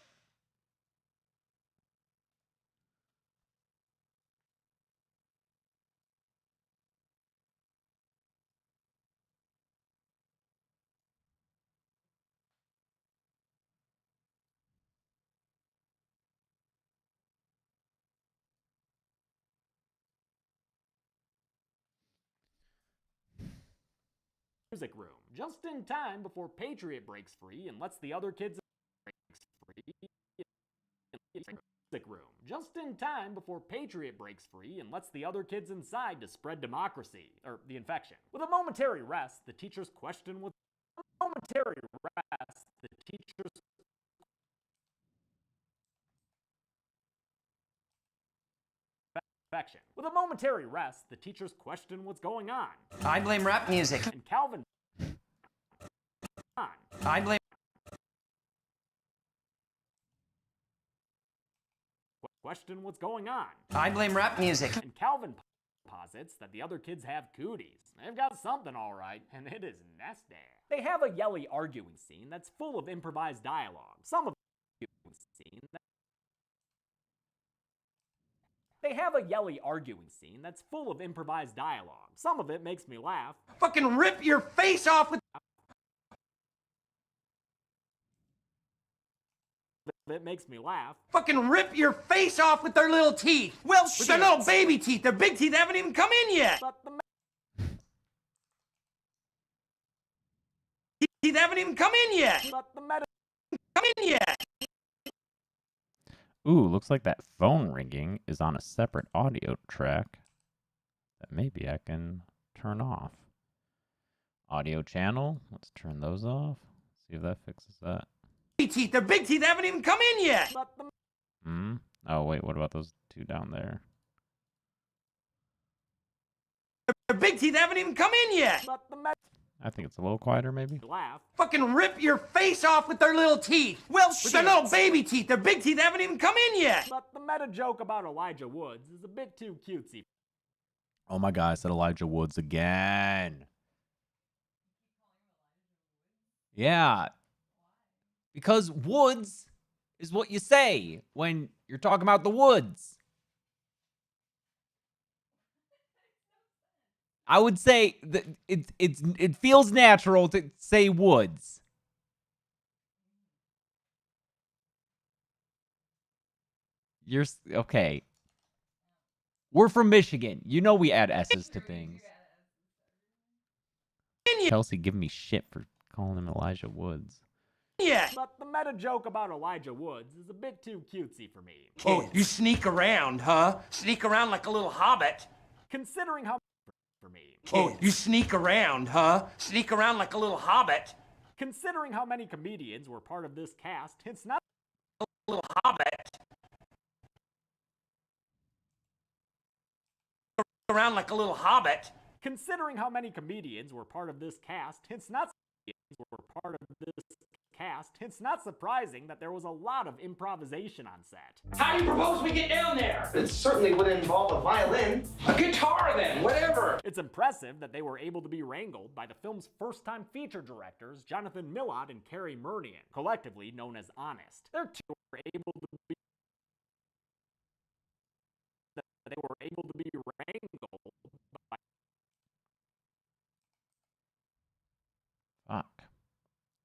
Music room, just in time before Patriot breaks free and lets the other kids music room, just in time before Patriot breaks free and lets the other kids inside to spread democracy, or the infection. With a momentary rest, the teacher's question was infection. With a momentary rest, the teachers questioned what's going on. I blame rap music. And Calvin I blame question what's going on. I blame rap music. And Calvin posits that the other kids have cooties. They've got something all right, and it is nasty. They have a yelly arguing scene that's full of improvised dialogue. They have a yelly arguing scene that's full of improvised dialogue. Some of it makes me laugh. Fucking rip your face off with. It makes me laugh. Fucking rip your face off with their little teeth. Well, with their little baby teeth. Their big teeth haven't even come in yet. But the teeth haven't even come in yet. But the meta come in yet. Ooh, looks like that phone ringing is on a separate audio track that maybe I can turn off. Audio channel, let's turn those off. See if that fixes that. Teeth, their big teeth haven't even come in yet. Oh, wait, what about those two down there? Their big teeth haven't even come in yet. But the I think it's a little quieter, maybe. Laugh. Fucking rip your face off with their little teeth. Well, with their little baby teeth. Their big teeth haven't even come in yet. But the meta joke about Elijah Woods is a bit too cutesy. Oh my God, I said Elijah Woods again. Yeah. Because woods is what you say when you're talking about the woods. I would say that it feels natural to say woods. You're okay. We're from Michigan. You know we add S's to things. Chelsea giving me shit for calling him Elijah Woods. Yeah. But the meta joke about Elijah Woods is a bit too cutesy for me. Oh, you sneak around, huh? Sneak around like a little hobbit. Considering how for me. Oh, you sneak around, huh? Sneak around like a little hobbit. Considering how many comedians were part of this cast, it's not a little hobbit. Around like a little hobbit. Considering how many comedians were part of this cast, it's not were part of this cast, it's not surprising that there was a lot of improvisation on set. How do you propose we get down there? It certainly would involve a violin. A guitar then, whatever. It's impressive that they were able to be wrangled by the film's first-time feature directors, Jonathan Millot and Carrie Murnian, collectively known as Honest. They were able to be wrangled by Fuck.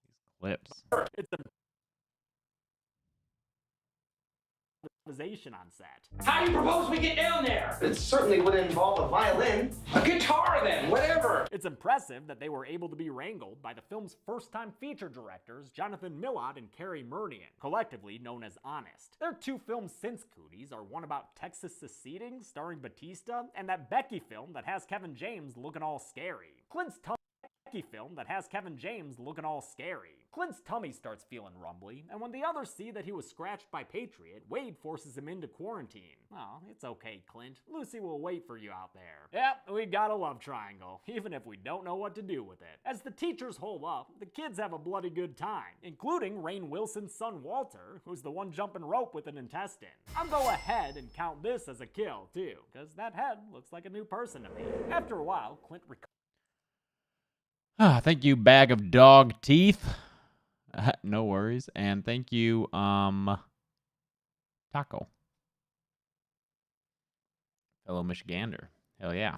These clips. it's improvisation on set. How do you propose we get down there? It certainly would involve a violin. A guitar then, whatever. It's impressive that they were able to be wrangled by the film's first-time feature directors, Jonathan Millot and Carrie Murnian, collectively known as Honest. Their two films since Cooties are one about Texas seceding, starring Batista, and that Becky film that has Kevin James looking all scary. Clint's film that has Kevin James looking all scary. Clint's tummy starts feeling rumbly, and when the others see that he was scratched by Patriot, Wade forces him into quarantine. Oh, it's okay, Clint. Lucy will wait for you out there. Yep, we got a love triangle, even if we don't know what to do with it. As the teachers hole up, the kids have a bloody good time, including Rainn Wilson's son Walter, who's the one jumping rope with an intestine. I'll go ahead and count this as a kill, too, because that head looks like a new person to me. After a while, Clint recovers. Thank you, bag of dog teeth. No worries. And thank you, Taco. Fellow Michigander. Hell yeah.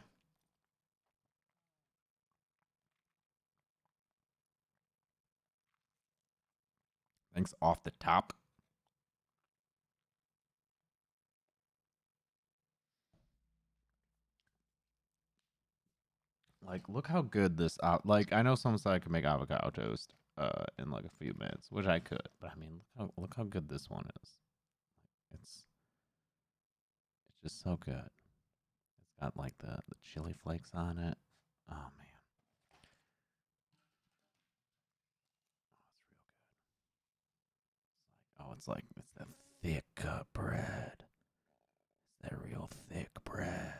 Thanks off the top. Like, look how good this like, I know someone said I could make avocado toast in like a few minutes, which I could, but I mean, look how good this one is. It's just so good. It's got like the chili flakes on it. Oh man. Oh, it's real good. It's that thick bread. It's that real thick bread.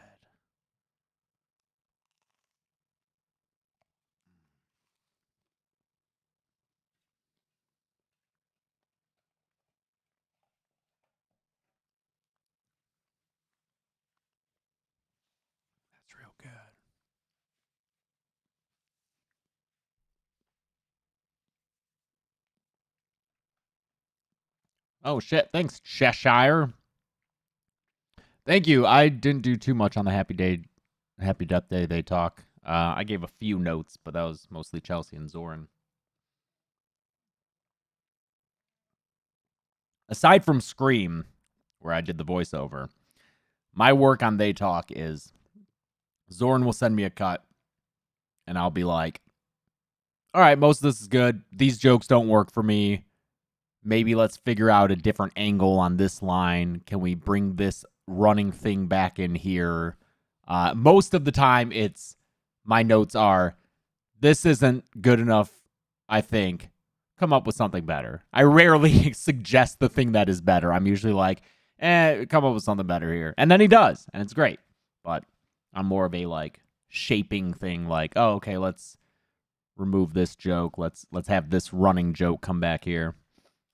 That's real good. Oh shit, thanks Cheshire. Thank you. I didn't do too much on the Happy Death Day they talk. I gave a few notes, but that was mostly Chelsea and Zoran. Aside from Scream, where I did the voiceover, my work on They Talk is Zoran will send me a cut, and I'll be like, all right, most of this is good. These jokes don't work for me. Maybe let's figure out a different angle on this line. Can we bring this running thing back in here? Most of the time, my notes are, this isn't good enough, I think. Come up with something better. I rarely suggest the thing that is better. I'm usually like, come up with something better here. And then he does, and it's great. But I'm more of a like shaping thing, like, oh, okay, let's remove this joke. Let's have this running joke come back here.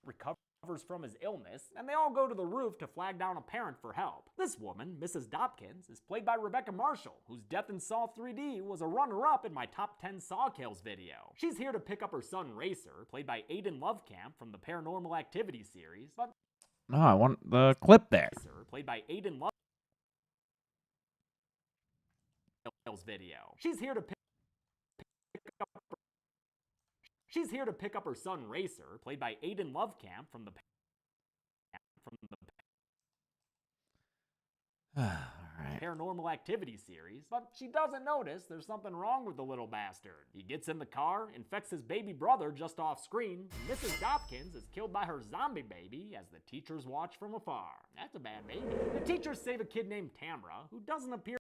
Recovers from his illness, and they all go to the roof to flag down a parent for help. This woman, Mrs. Dobkins, is played by Rebecca Marshall, whose death in Saw 3D was a runner-up in my top 10 Saw kills video. She's here to pick up her son Racer, played by Aiden Lovecamp from the Paranormal Activity series, but No, I want the clip there. Racer, played by Aiden Lovecamp video. She's here to pick up her son Racer, played by Aiden Lovecamp from the Paranormal Activity series, but she doesn't notice there's something wrong with the little bastard. He gets in the car, infects his baby brother just off screen, and Mrs. Dobkins is killed by her zombie baby as the teachers watch from afar. That's a bad baby. The teachers save a kid named Tamra, who doesn't appear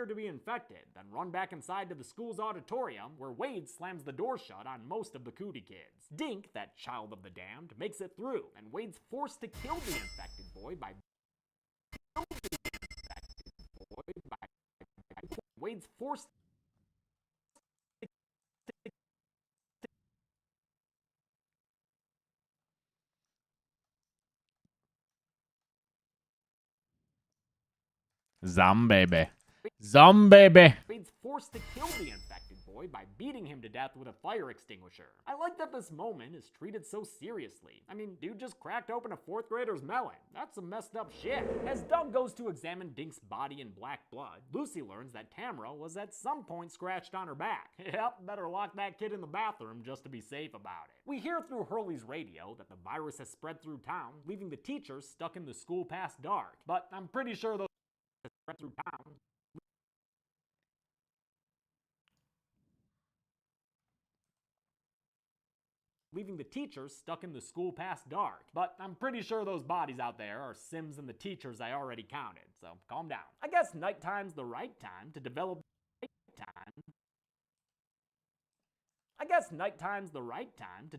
to be infected, then run back inside to the school's auditorium where Wade slams the door shut on most of the Cootie kids. Dink, that child of the damned, makes it through, and Wade's forced to kill the infected boy by Wade's forced Zombaby. Zombaby. Wade's forced to kill the infected boy by beating him to death with a fire extinguisher. I like that this moment is treated so seriously. I mean, dude just cracked open a 4th grader's melon. That's some messed up shit. As Doug goes to examine Dink's body in black blood, Lucy learns that Tamara was at some point scratched on her back. Yep, better lock that kid in the bathroom just to be safe about it. We hear through Hurley's radio that the virus has spread through town, leaving the teachers stuck in the school past dark. But I'm pretty sure those spread through town. Leaving the teachers stuck in the school past dark. But I'm pretty sure those bodies out there are Sims and the teachers I already counted, so calm down. I guess nighttime's the right time to develop nighttime. I guess nighttime's the right time to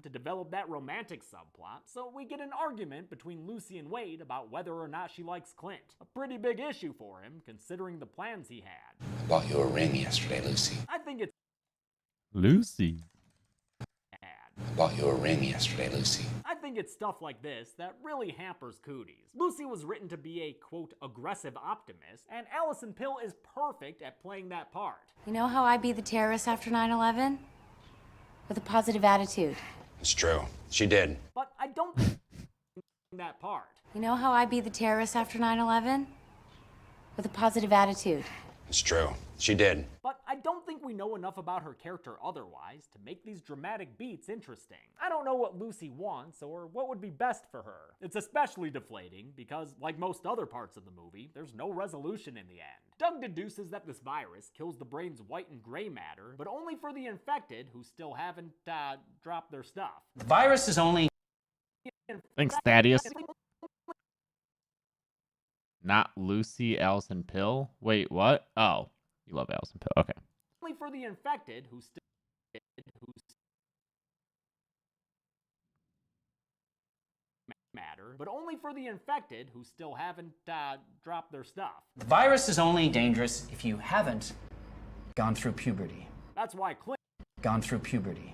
develop that romantic subplot, so we get an argument between Lucy and Wade about whether or not she likes Clint. A pretty big issue for him, considering the plans he had. I bought you a ring yesterday, Lucy. I think it's Lucy. I bought you a ring yesterday, Lucy. I think it's stuff like this that really hampers Cooties. Lucy was written to be a, quote, aggressive optimist, and Allison Pill is perfect at playing that part. You know how I be the terrorist after 9/11? With a positive attitude. It's true. She did. But I don't think that part. You know how I be the terrorist after 9/11? With a positive attitude. It's true. She did. But I don't think we know enough about her character otherwise to make these dramatic beats interesting. I don't know what Lucy wants or what would be best for her. It's especially deflating because, like most other parts of the movie, there's no resolution in the end. Doug deduces that this virus kills the brain's white and gray matter, but only for the infected who still haven't dropped their stuff. The virus is only... Thanks, Thaddeus. Not Lucy, Allison Pill? Wait, what? Oh, you love Allison Pill. Okay. Only for the infected who still matter, but only for the infected who still haven't dropped their stuff. The virus is only dangerous if you haven't gone through puberty. That's why Clint Gone through puberty.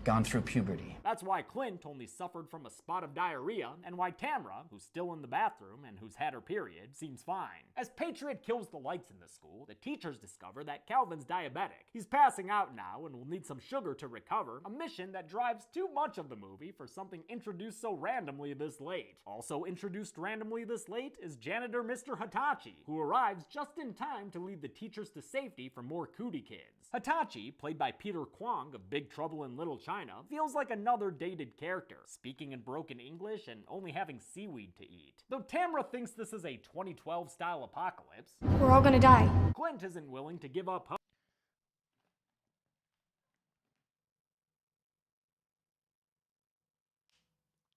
Gone through puberty. That's why Clint only suffered from a spot of diarrhea, and why Tamara, who's still in the bathroom and who's had her period, seems fine. As Patriot kills the lights in the school, the teachers discover that Calvin's diabetic. He's passing out now and will need some sugar to recover, a mission that drives too much of the movie for something introduced so randomly this late. Also introduced randomly this late is janitor Mr. Hitachi, who arrives just in time to lead the teachers to safety from more Cootie kids. Hitachi, played by Peter Kwong of Big Trouble in Little China, feels like another dated character, speaking in broken English and only having seaweed to eat. Though Tamara thinks this is a 2012 style apocalypse, We're all gonna die. Clint isn't willing to give up hope.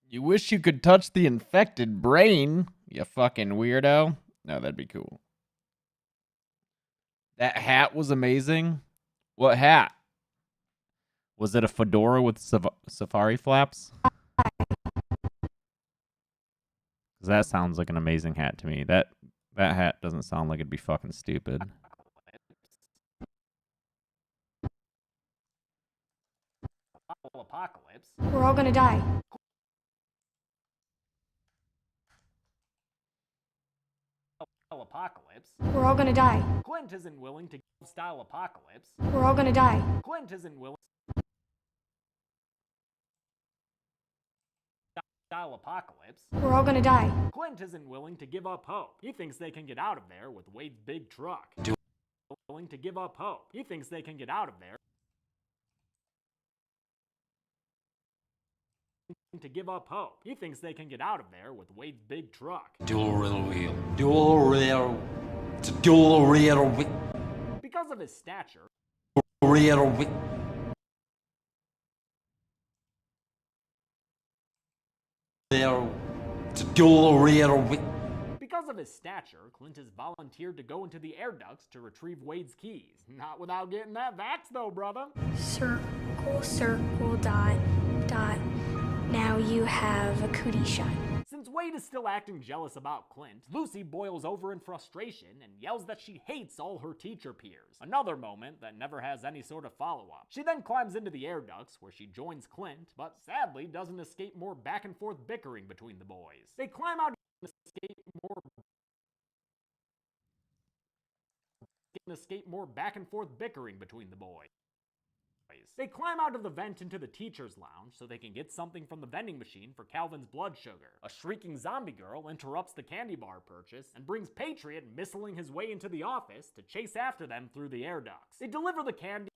You wish you could touch the infected brain, you fucking weirdo. No, that'd be cool. That hat was amazing. What hat? Was it a fedora with safari flaps? That sounds like an amazing hat to me. That hat doesn't sound like it'd be fucking stupid. Apocalypse. We're all gonna die. Apocalypse. We're all gonna die. Clint isn't willing to give style apocalypse. We're all gonna die. Clint isn't willing style apocalypse. We're all gonna die. Clint isn't willing to give up hope. He thinks they can get out of there with Wade's big truck. Willing to give up hope. He thinks they can get out of there. To give up hope. He thinks they can get out of there with Wade's big truck. Dual wheel. Dual rear. It's a dual rear wheel. Because of his stature. Rear wheel. It's a dual rear wheel. Because of his stature, Clint has volunteered to go into the air ducts to retrieve Wade's keys. Not without getting that vax though, brother. Circle, circle, dot, dot. Now you have a cootie shot. Since Since Wade is still acting jealous about Clint, Lucy boils over in frustration and yells that she hates all her teacher peers. Another moment that never has any sort of follow-up. She then climbs into the air ducts where she joins Clint, but sadly doesn't escape more back and forth bickering between the boys. They climb out and escape more back and forth bickering between the boys. They climb out of the vent into the teacher's lounge so they can get something from the vending machine for Calvin's blood sugar. A shrieking zombie girl interrupts the candy bar purchase and brings Patriot missiling his way into the office to chase after them through the air ducts. They deliver the candy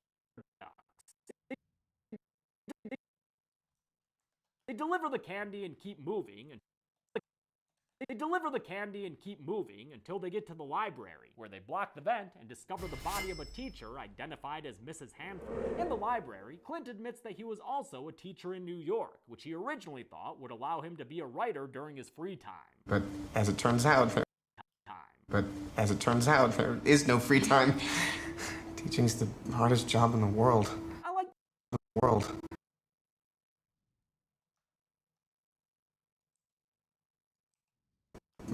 They deliver the candy and keep moving until they get to the library, where they block the vent and discover the body of a teacher identified as Mrs. Hanford. In the library, Clint admits that he was also a teacher in New York, which he originally thought would allow him to be a writer during his free time. But as it turns out, there is no free time. Teaching's the hardest job in the world.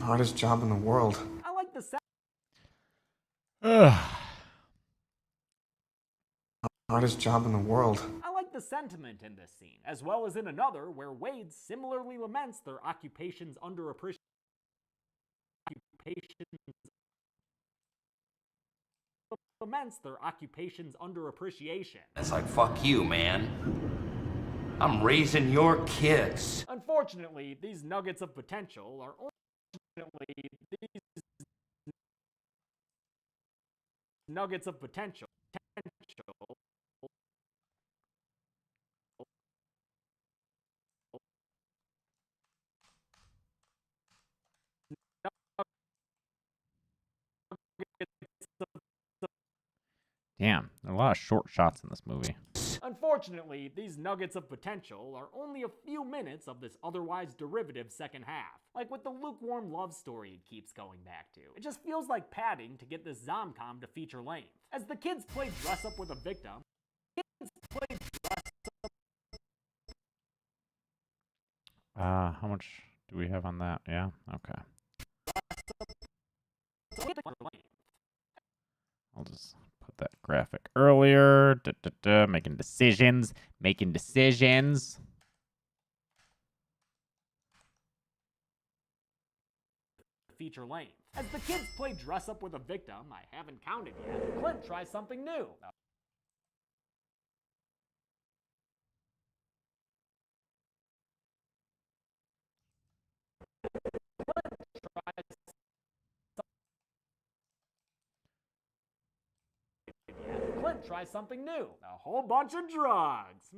Hardest job in the world. I like the Hardest job in the world. I like the sentiment in this scene, as well as in another where Wade similarly laments their occupations underappreciation. It's like, fuck you, man. I'm raising your kids. Unfortunately, these nuggets of potential are only Damn, there are a lot of short shots in this movie. Unfortunately, these nuggets of potential are only a few minutes of this otherwise derivative second half. Like with the lukewarm love story it keeps going back to. It just feels like padding to get this zomcom to feature length. As the kids play dress up with a victim, How much do we have on that? Yeah, okay. I'll just put that graphic earlier. Making decisions. feature length. As the kids play dress up with a victim I haven't counted yet, Clint tries something new. Clint tries something new. A whole bunch of drugs.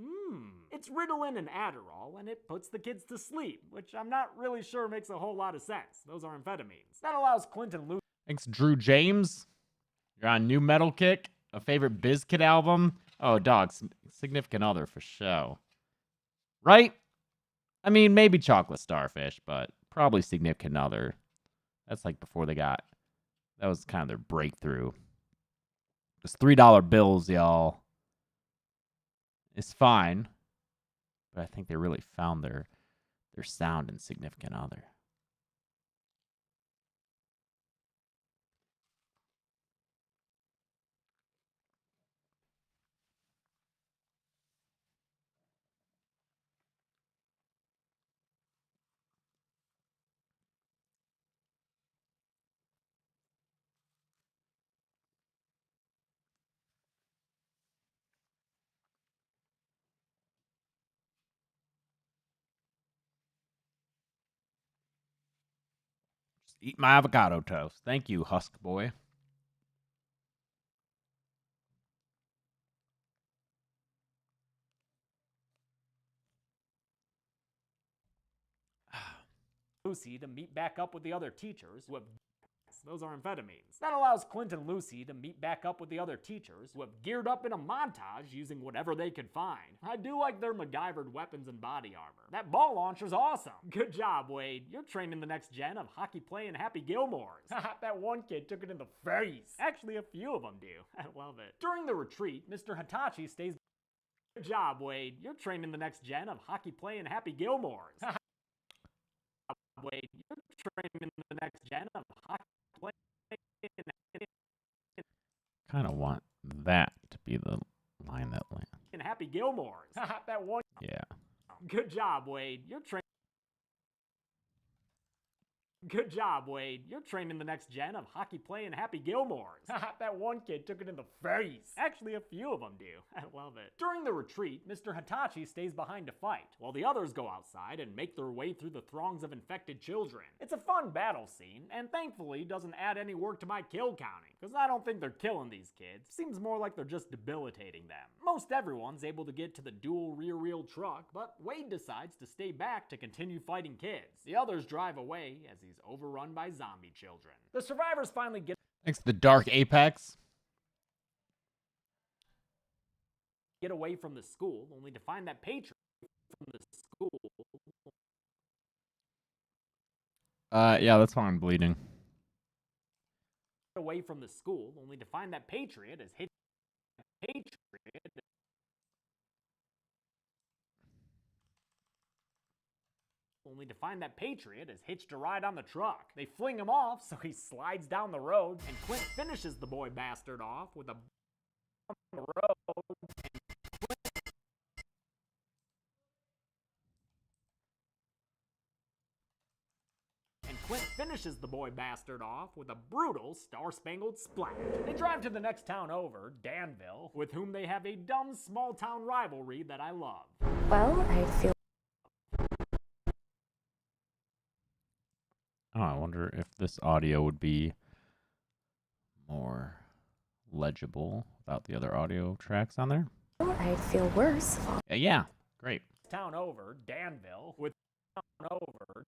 It's Ritalin and Adderall, and it puts the kids to sleep, which I'm not really sure makes a whole lot of sense. Those are amphetamines. That allows Clint and Lucy. Thanks, Drew James. You're on New Metal Kick, a favorite BizKid album. Oh, dog, Significant Other for show. Right? I mean, maybe Chocolate Starfish, but probably Significant Other. That's like before they got... That was kind of their breakthrough. Those $3 bills, y'all. It's fine. But I think they really found their sound in Significant Other. Eat my avocado toast. Thank you, Husk Boy. Lucy to meet back up with the other teachers who have... Those are amphetamines. That allows Clint and Lucy to meet back up with the other teachers who have geared up in a montage using whatever they could find. I do like their MacGyvered weapons and body armor. That ball launcher's awesome. Good job, Wade. You're training the next gen of hockey playing Happy Gilmores. That one kid took it in the face. Actually, a few of them do. I love it. During the retreat, Mr. Hitachi stays... Good job, Wade. You're training the next gen of hockey playing Happy Gilmores. Wade. You're training the next gen of hockey playing. Kind of want that to be the line that lands. And Happy Gilmore's. That one. Yeah. Good job, Wade. You're training. Good job, Wade. You're training the next gen of hockey playing Happy Gilmores. That one kid took it in the face. Actually, a few of them do. I love it. During the retreat, Mr. Hitachi stays behind to fight, while the others go outside and make their way through the throngs of infected children. It's a fun battle scene, and thankfully doesn't add any work to my kill counting, because I don't think they're killing these kids. Seems more like they're just debilitating them. Most everyone's able to get to the dual rear wheel truck, but Wade decides to stay back to continue fighting kids. The others drive away as he's overrun by zombie children. The survivors finally get Thanks to the Dark Apex. away from the school, only to find that patron from the school. Yeah, that's why I'm bleeding. Away from the school, only to find that Patriot is hit. Only to find that Patriot is hitched a ride on the truck. They fling him off, so he slides down the road, and Clint finishes the boy bastard off with a on the road. And Clint finishes the boy bastard off with a brutal Star-Spangled Splat. They drive to the next town over, Danville, with whom they have a dumb small-town rivalry that I love. Well, I feel. Oh, I wonder if this audio would be more legible without the other audio tracks on there. I'd feel worse. Yeah, great. Town over, Danville, with town over.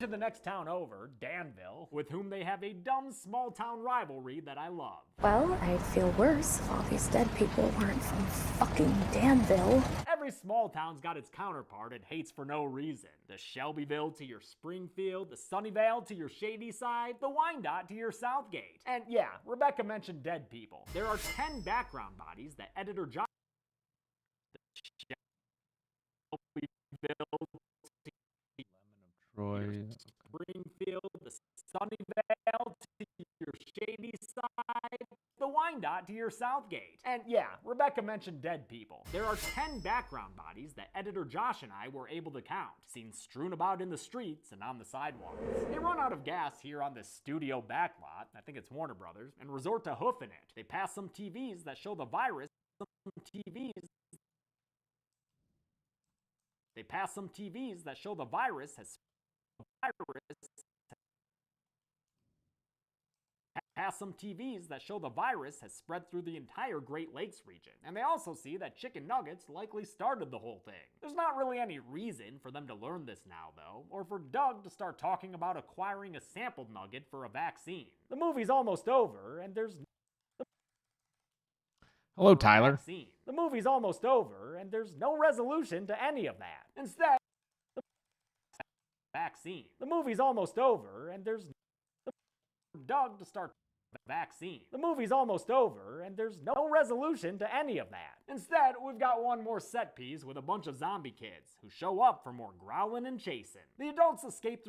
To the next town over, Danville, with whom they have a dumb small-town rivalry that I love. Well, I'd feel worse if all these dead people weren't from fucking Danville. Every small town's got its counterpart it hates for no reason. The Shelbyville to your Springfield, the Sunnyvale to your Shady Side, the Wyandotte to your Southgate. And yeah, Rebecca mentioned dead people. There are 10 background bodies that editor John. The Shelbyville Troy. Springfield, the Sunnyvale to your Shady Side, the Wyandotte to your Southgate. And yeah, Rebecca mentioned dead people. There are 10 background bodies that editor Josh and I were able to count, seen strewn about in the streets and on the sidewalks. They run out of gas here on this studio backlot, I think it's Warner Brothers, and resort to hoofing it. They pass some TVs that show the virus, They pass some TVs that show the virus has spread through the entire Great Lakes region. And they also see that chicken nuggets likely started the whole thing. There's not really any reason for them to learn this now, though, or for Doug to start talking about acquiring a sampled nugget for a vaccine. The movie's almost over, and there's Hello, Tyler. The movie's almost over, and there's no resolution to any of that. Instead, vaccine. The movie's almost over, and there's Doug to start the vaccine. The movie's almost over, and there's no resolution to any of that. Instead, we've got one more set piece with a bunch of zombie kids who show up for more growling and chasing. The adults escape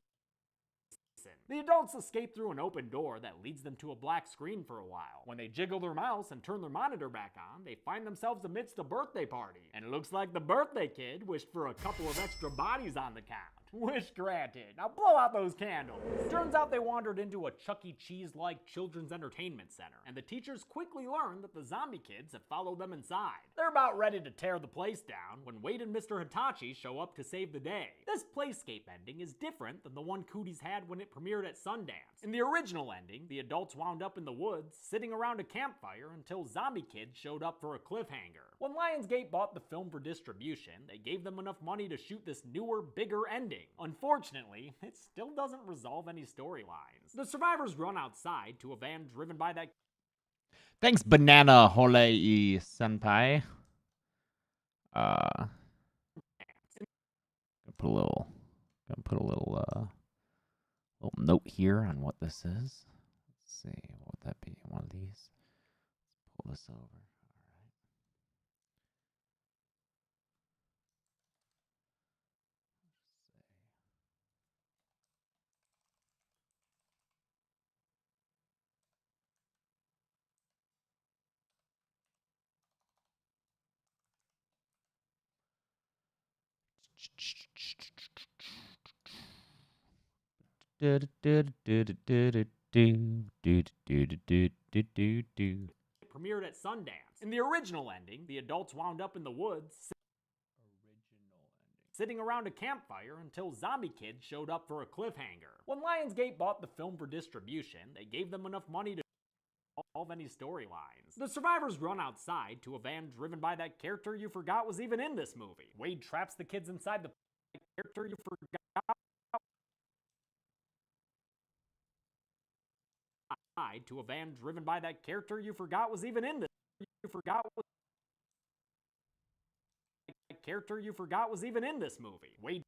through an open door that leads them to a black screen for a while. When they jiggle their mouse and turn their monitor back on, they find themselves amidst a birthday party. And it looks like the birthday kid wished for a couple of extra bodies on the count. Wish granted. Now blow out those candles. Turns out they wandered into a Chuck E. Cheese-like children's entertainment center, and the teachers quickly learned that the zombie kids have followed them inside. They're about ready to tear the place down when Wade and Mr. Hitachi show up to save the day. This playscape ending is different than the one Cooties had when it premiered at Sundance. In the original ending, the adults wound up in the woods, sitting around a campfire until zombie kids showed up for a cliffhanger. When Lionsgate bought the film for distribution, they gave them enough money to shoot this newer, bigger ending. Unfortunately, it still doesn't resolve any storylines. The survivors run outside to a van driven by that. Thanks, Banana Holei Senpai. Gonna put a little note here on what this is. Let's see, what would that be? One of these. Let's pull this over. It premiered at Sundance. In the original ending, the adults wound up in the woods sitting around a campfire until zombie kids showed up for a cliffhanger. When Lionsgate bought the film for distribution, they gave them enough money to solve any storylines. The survivors run outside to a van driven by that character you forgot was even in this movie. Wade traps the kids inside the character you forgot to a van driven by that character you forgot was even in this. Character you forgot was even in this movie. Wade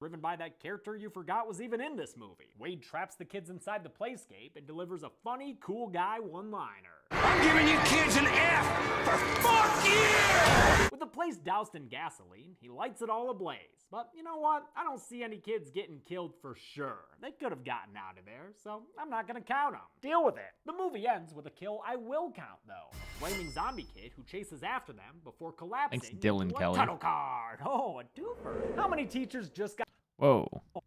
driven by that character you forgot was even in this movie. Wade traps the kids inside the playscape and delivers a funny, cool guy one-liner. I'm giving you kids an F for fuck you! With the place doused in gasoline, he lights it all ablaze. But you know what? I don't see any kids getting killed for sure. They could have gotten out of there, so I'm not gonna count them. Deal with it. The movie ends with a kill I will count, though. A flaming zombie kid who chases after them before collapsing. Thanks, Dylan into a Kelly. tunnel card. Oh, a doofer. How many teachers just got... Whoa. How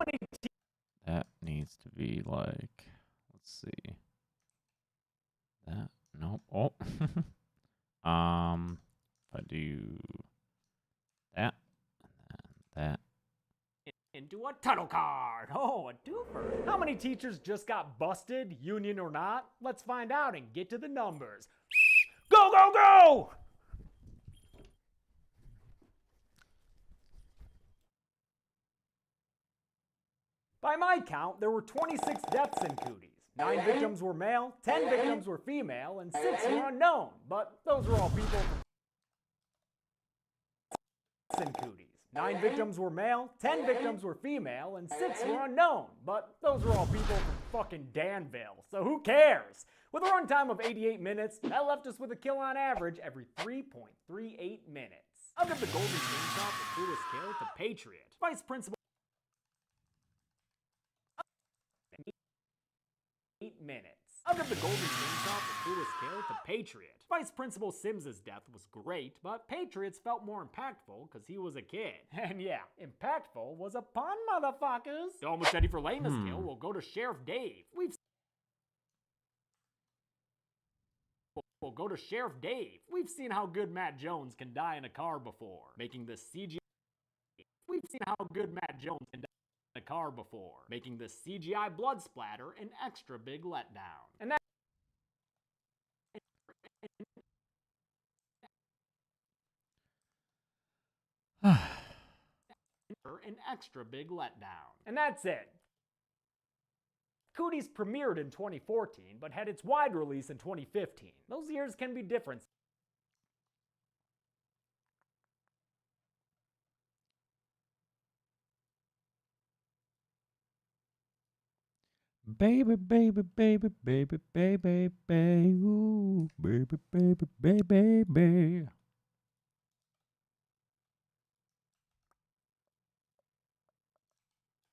many That needs to be like, let's see. That, nope. Oh. If I do that, and that. into a tunnel card. Oh, a doofer. How many teachers just got busted, union or not? Let's find out and get to the numbers. Go, go, go! By my count, there were 26 deaths in Cooties. 9 victims were male, 10 victims were female, and 6 were unknown. But those were all people in Cooties. 9 victims were male, 10 victims were female, and 6 were unknown. But those were all people from fucking Danville, so who cares? With a runtime of 88 minutes, that left us with a kill on average every 3.38 minutes. I'll give the Golden Chainsaw the coolest kill to Patriot. Vice Principal 8 minutes. I'll give the Golden Chainsaw the coolest kill to Patriot. Vice Principal Sims's death was great, but Patriot's felt more impactful because he was a kid. And yeah, impactful was a pun, motherfuckers. The almost ready for lamest kill will go to Sheriff Dave. We've seen how good Matt Jones can die in a car before, making this CGI. We've seen how good Matt Jones can die in a car before, making this CGI blood splatter an extra big letdown. And that an extra big letdown. And that's it. Cooties premiered in 2014, but had its wide release in 2015. Those years can be different. Baby, baby, baby, baby, baby, baby, ooh, baby, baby, baby, baby.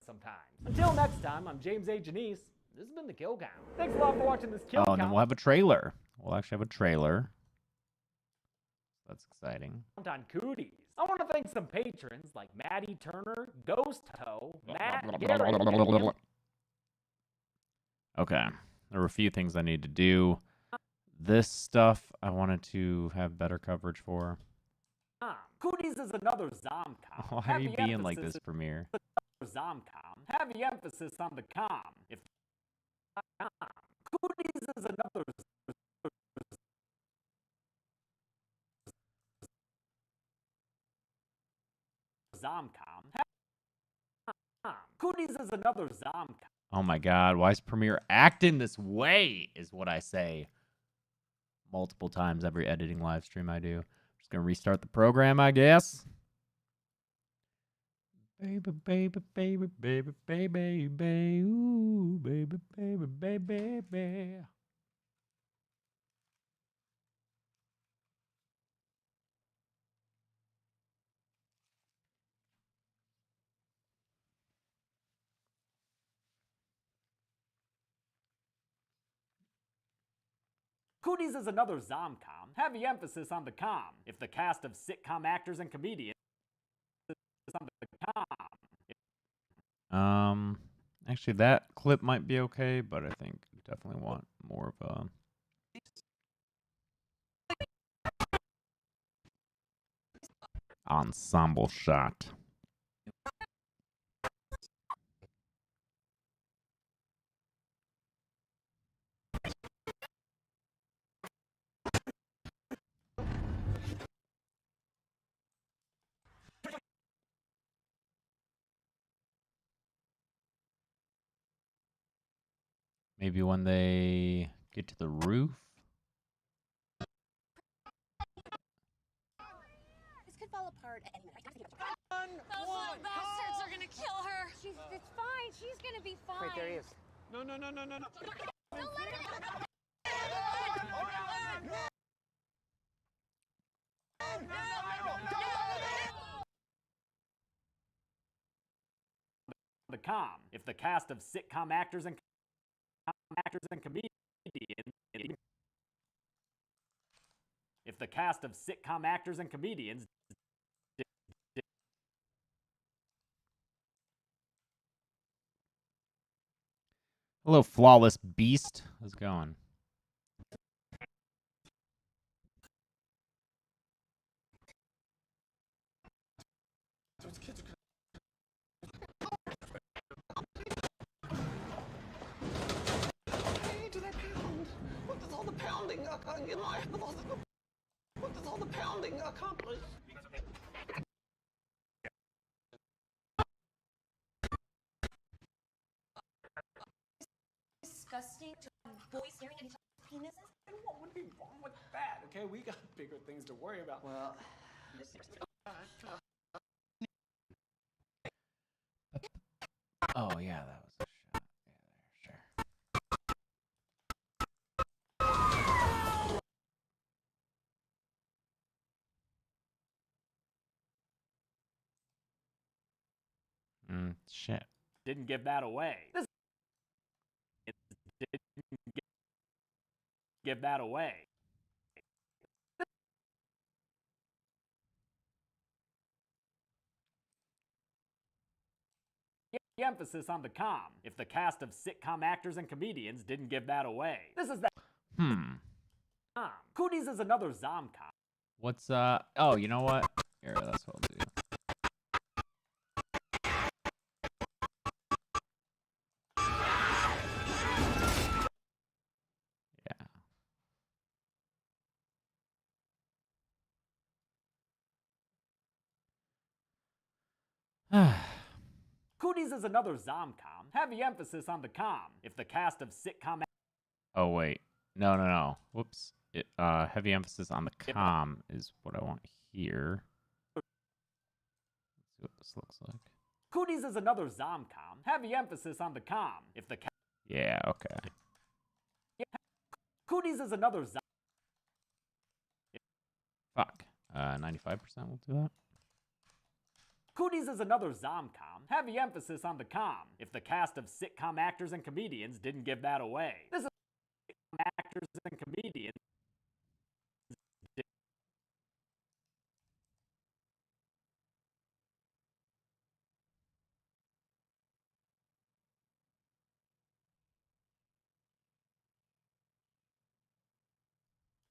Sometimes. Until next time, I'm James A. Janice. This has been the Kill Count. Thanks a lot for watching this Kill Oh, Count. and then we'll have a trailer. We'll actually have a trailer. That's exciting. On Cooties. I want to thank some patrons like Maddie Turner, Ghost Ho, Matt, Gary. Okay. There were a few things I need to do. This stuff I wanted to have better coverage for. Cooties is another Zomcom. Why are you being like this, Premiere? Zomcom. Heavy emphasis on the com. If Cooties is another Zomcom. Cooties is another Zomcom. Oh my god, why is Premiere acting this way, is what I say multiple times every editing live stream I do. Just gonna restart the program, I guess. Baby, baby, baby, baby, baby, baby, ooh, baby, baby, baby, baby. Cooties is another zom-com. Heavy emphasis on the com. If the cast of sitcom actors and comedians is on the com. Actually, that clip might be okay, but I think we definitely want more of a ensemble shot. Maybe when they get to the roof. This could fall apart at any minute. Those little bastards are gonna kill her. It's fine. She's gonna be fine. Wait, there he is. No. Don't let her. The com. If the cast of sitcom actors and comedians. If the cast of sitcom actors and comedians. Hello, flawless beast. How's it going? What does all the pounding What does all the pounding accomplish? Disgusting to boys staring at each other's penises. And what would be wrong with that? Okay, we got bigger things to worry about. Well, Oh, yeah, that was a shot. Yeah, sure. Shit. Didn't give that away. Didn't give that away. The emphasis on the com. If the cast of sitcom actors and comedians didn't give that away. This is that. Cooties is another zom-com. What's oh, you know what? Here, that's what I'll do. Yeah. Cooties is another zom-com. Heavy emphasis on the com. If the cast of sitcom. Oh wait. No. Whoops. Heavy emphasis on the com is what I want here. Let's see what this looks like. Cooties is another zom-com. Heavy emphasis on the com. If the Yeah, okay. Cooties is another zom. Fuck. 95% will do that. Cooties is another zom-com. Heavy emphasis on the com. If the cast of sitcom actors and comedians didn't give that away. This is actors and comedians.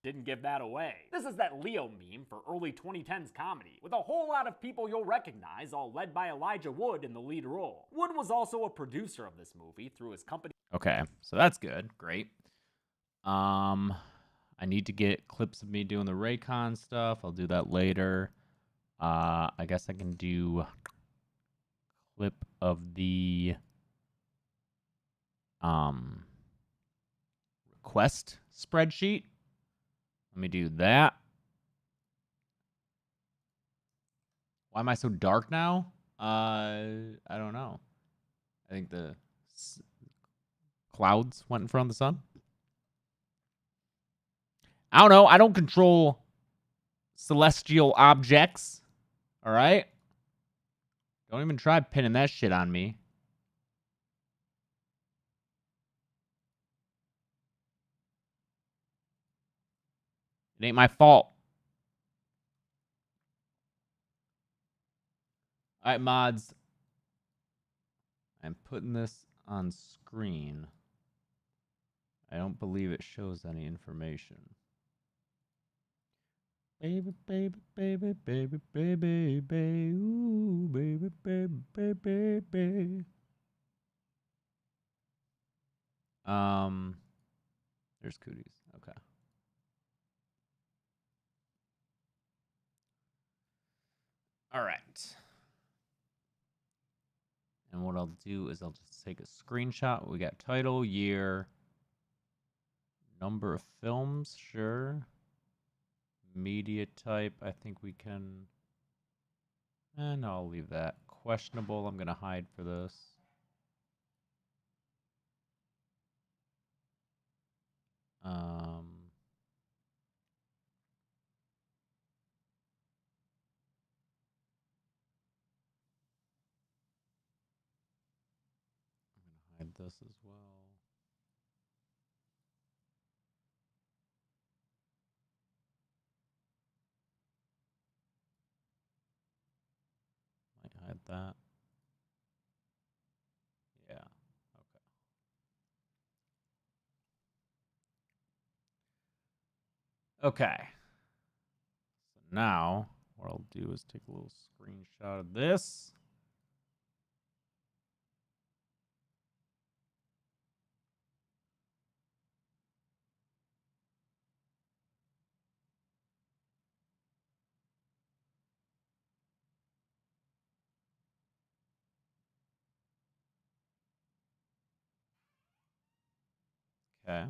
Didn't give that away. This is that Leo meme for early 2010s comedy, with a whole lot of people you'll recognize, all led by Elijah Wood in the lead role. Wood was also a producer of this movie through his company. Okay, so that's good. Great. I need to get clips of me doing the Raycon stuff. I'll do that later. I guess I can do clip of the request spreadsheet. Let me do that. Why am I so dark now? I don't know. I think the clouds went in front of the sun. I don't know. I don't control celestial objects. All right? Don't even try pinning that shit on me. It ain't my fault. All right, mods. I'm putting this on screen. I don't believe it shows any information. Baby, baby, baby, baby, baby, baby, ooh, baby, baby, baby, baby. There's Cooties. Okay. All right. And what I'll do is I'll just take a screenshot. We got title, year, number of films, sure. Media type, I think we can. And I'll leave that. Questionable, I'm going to hide for this. I'm going to hide this as well. Might hide that. Yeah. Okay. Okay. So now, what I'll do is take a little screenshot of this. Okay.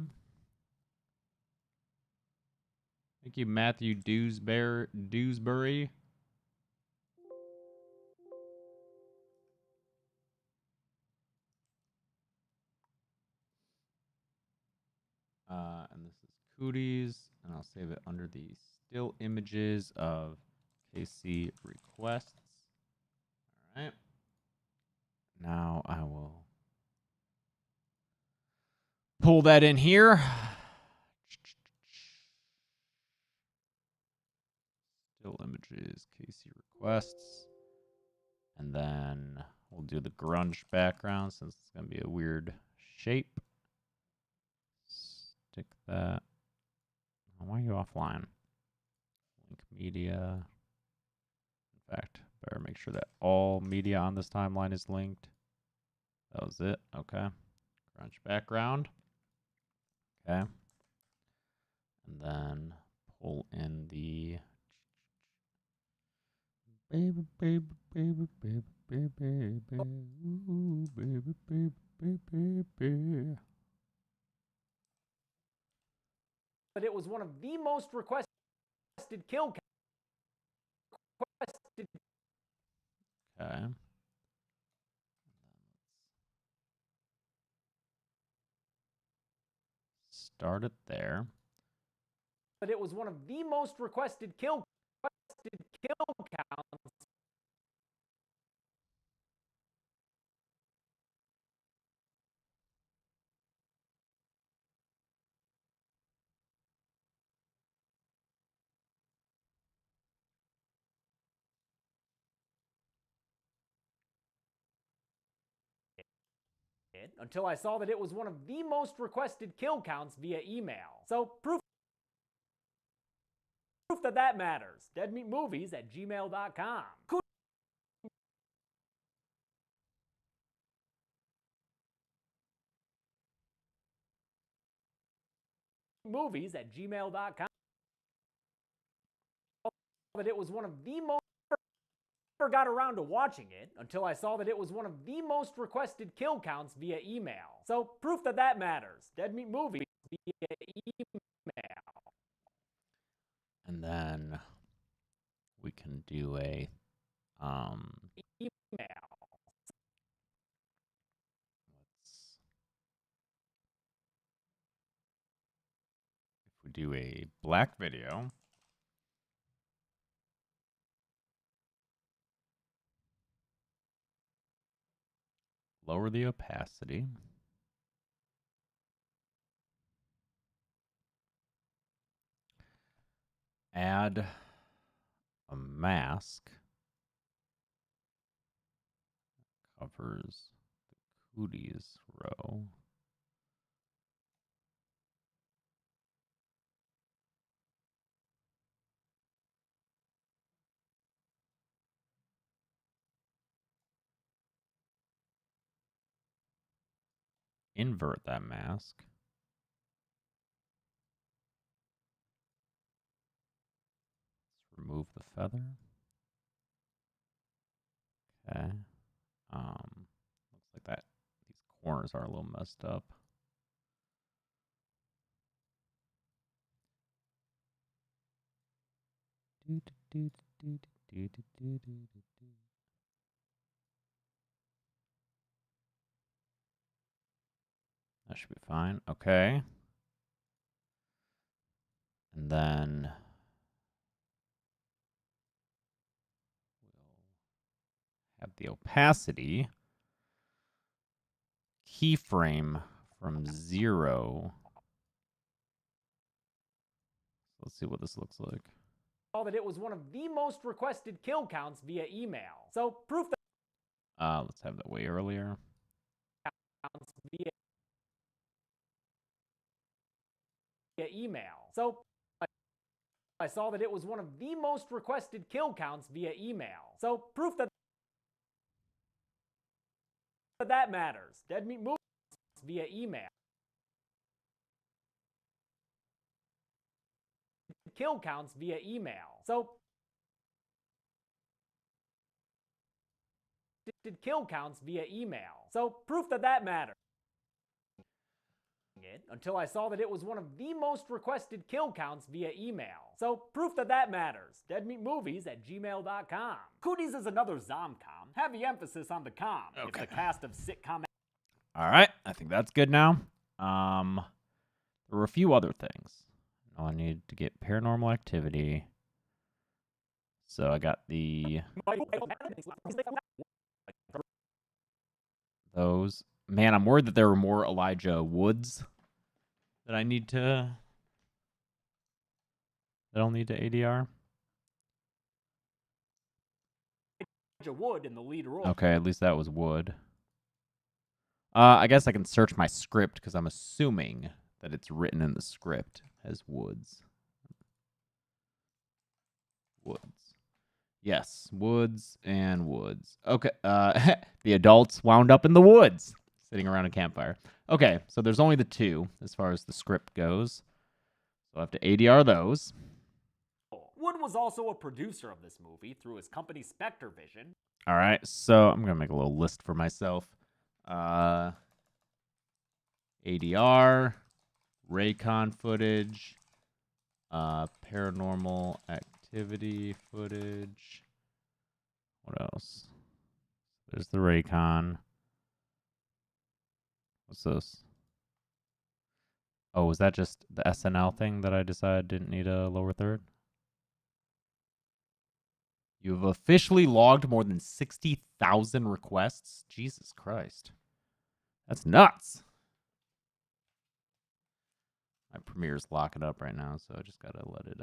Thank you, Matthew Dewsbury. And this is Cooties, and I'll save it under the still images of KC requests. All right. Now I will pull that in here. Still images, KC requests. And then we'll do the grunge background since it's going to be a weird shape. Stick that. Why are you offline? Link media. In fact, better make sure that all media on this timeline is linked. That was it. Okay. Grunge background. Okay. And then pull in the baby, baby, baby, baby, baby, baby, ooh, baby, baby, baby, baby. But it was one of the most requested kill requested. Okay. Start it there. But it was one of the most requested kill counts. Until I saw that it was one of the most requested kill counts via email. So proof that matters. deadmeatmovies@gmail.com. Movies@gmail.com. That it was one of the most. Never got around to watching it until I saw that it was one of the most requested kill counts via email. So proof that matters. Dead Meat Movies via email. And then we can do a email. If we do a black video, lower the opacity. Add a mask. Covers the cooties row. Invert that mask. Let's remove the feather. Okay. Looks like that these corners are a little messed up. That should be fine. Okay. And then we'll have the opacity keyframe from 0. Let's see what this looks like. That it was one of the most requested kill counts via email. So proof that Let's have that way earlier. via email. So I saw that it was one of the most requested kill counts via email. So proof that that matters. Dead Meat Movies via email. Kill counts via email. So did kill counts via email. So proof that that matters. Until I saw that it was one of the most requested kill counts via email. So proof that that matters. deadmeatmovies@gmail.com. Cooties is another zomcom. Heavy emphasis on the com. Okay. It's the cast of sitcom. All right, I think that's good now. There were a few other things. I need to get Paranormal Activity. So I got those. Man, I'm worried that there were more Elijah Woods that I need to. That I'll need to ADR. Wood in the lead role. Okay, at least that was Wood. I guess I can search my script because I'm assuming that it's written in the script as Woods. Woods. Yes, Woods and Woods. Okay, the adults wound up in the woods, sitting around a campfire. Okay, so there's only the two as far as the script goes. So I have to ADR those. Wood was also a producer of this movie through his company Spectre Vision. All right, so I'm going to make a little list for myself. ADR, Raycon footage, Paranormal Activity footage. What else? There's the Raycon. What's this? Oh, was that just the SNL thing that I decided didn't need a lower third? You've officially logged more than 60,000 requests? Jesus Christ. That's nuts. My Premiere's locking up right now, so I just gotta let it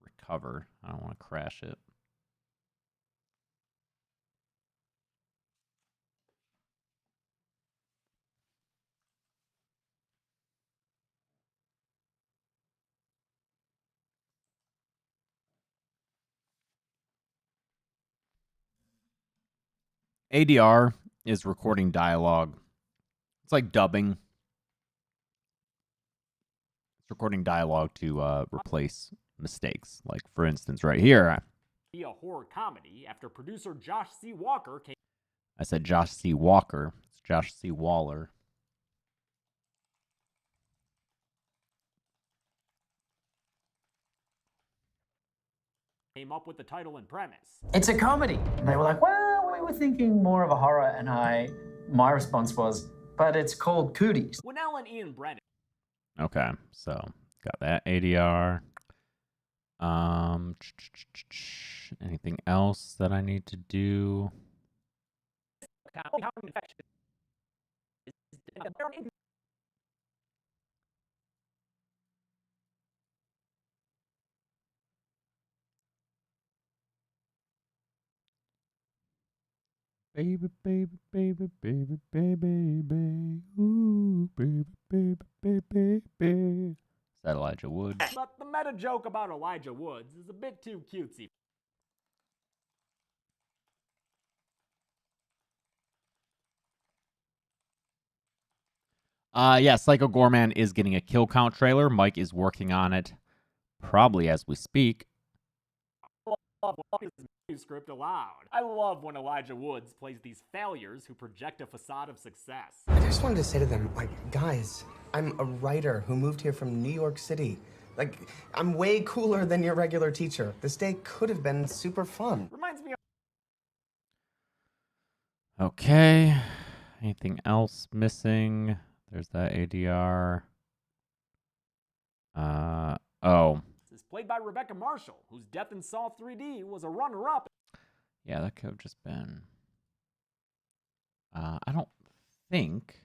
recover. I don't want to crash it. ADR is recording dialogue. It's like dubbing. It's recording dialogue to replace mistakes. Like, for instance, right here. Be a horror comedy after producer Josh C. Walker came. I said Josh C. Walker. It's Josh C. Waller. Came up with the title and premise. It's a comedy. And they were like, well, we were thinking more of a horror, and my response was, but it's called Cooties. Winnell and Ian Brennan. Okay, so got that ADR. Anything else that I need to do? Baby, baby, baby, baby, baby, baby. Ooh, baby, baby, baby, baby. Is that Elijah Wood? But the meta joke about Elijah Woods is a bit too cutesy. Yeah, Psycho Gorman is getting a kill count trailer. Mike is working on it, probably as we speak. I love his manuscript aloud. I love when Elijah Woods plays these failures who project a facade of success. I just wanted to say to them, like, guys, I'm a writer who moved here from New York City. Like, I'm way cooler than your regular teacher. This day could have been super fun. Reminds me of Okay. Anything else missing? There's that ADR. Oh. This is played by Rebecca Marshall, whose Death in Saw 3D was a runner-up. Yeah, that could have just been. I don't think.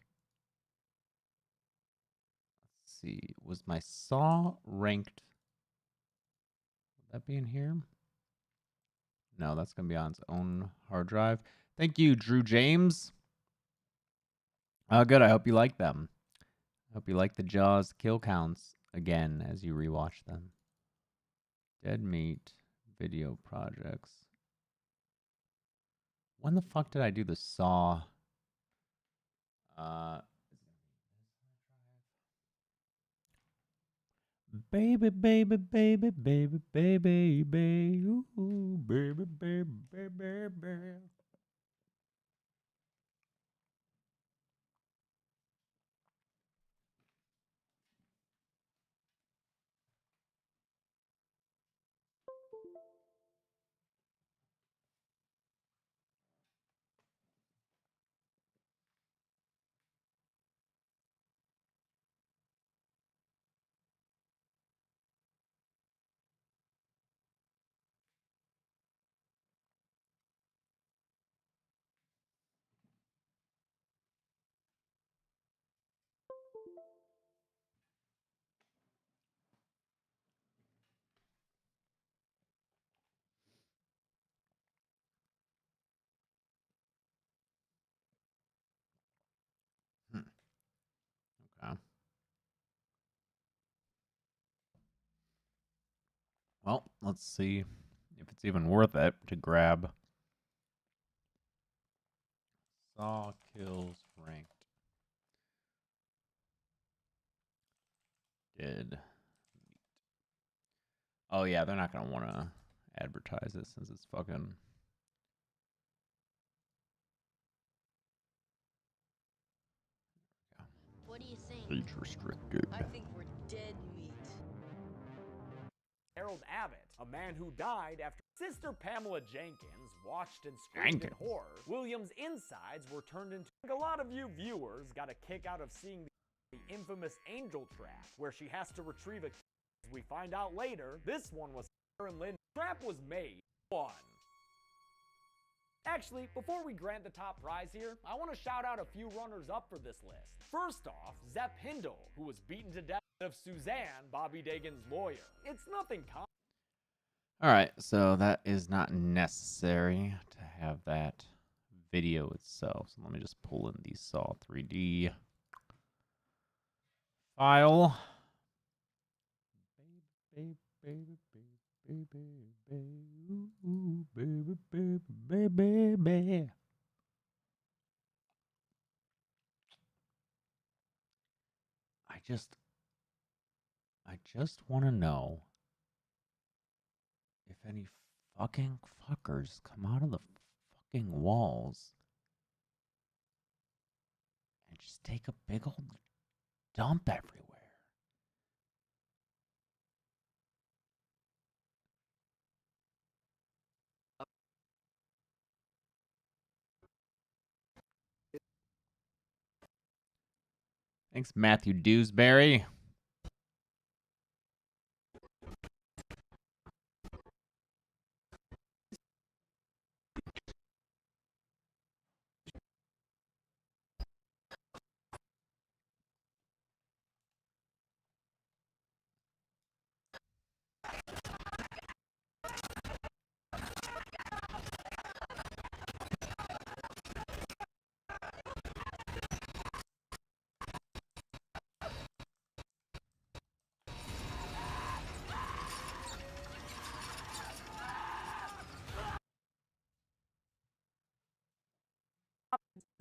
Let's see. Was my Saw ranked? Would that be in here? No, that's going to be on its own hard drive. Thank you, Drew James. Good. I hope you like them. I hope you like the Jaws kill counts again as you rewatch them. Dead Meat video projects. When the fuck did I do the Saw? Baby, baby, baby, baby, baby, baby, ooh, baby, baby, baby, baby. Okay. Well, let's see if it's even worth it to grab Saw kills ranked. Dead Meat. Oh yeah, they're not gonna want to advertise it since it's fucking. What do you think? Age restricted. I think we're dead meat. Harold Abbott, a man who died after Sister Pamela Jenkins watched and screamed in horror. Williams' insides were turned into. A lot of you viewers got a kick out of seeing the infamous angel trap, where she has to retrieve a. As we find out later, this one was Sarah and Lynn. Trap was made. One. Actually, before we grant the top prize here, I want to shout out a few runners-up for this list. First off, Zepp Hindle, who was beaten to death of Suzanne, Bobby Dagan's lawyer. It's nothing common. All right, so that is not necessary to have that video itself. So let me just pull in the Saw 3D file. Baby, baby, baby, baby, baby, ooh, baby, baby, baby, baby. I just want to know if any fucking fuckers come out of the fucking walls and just take a big old dump everywhere. Thanks, Matthew Dewsbury.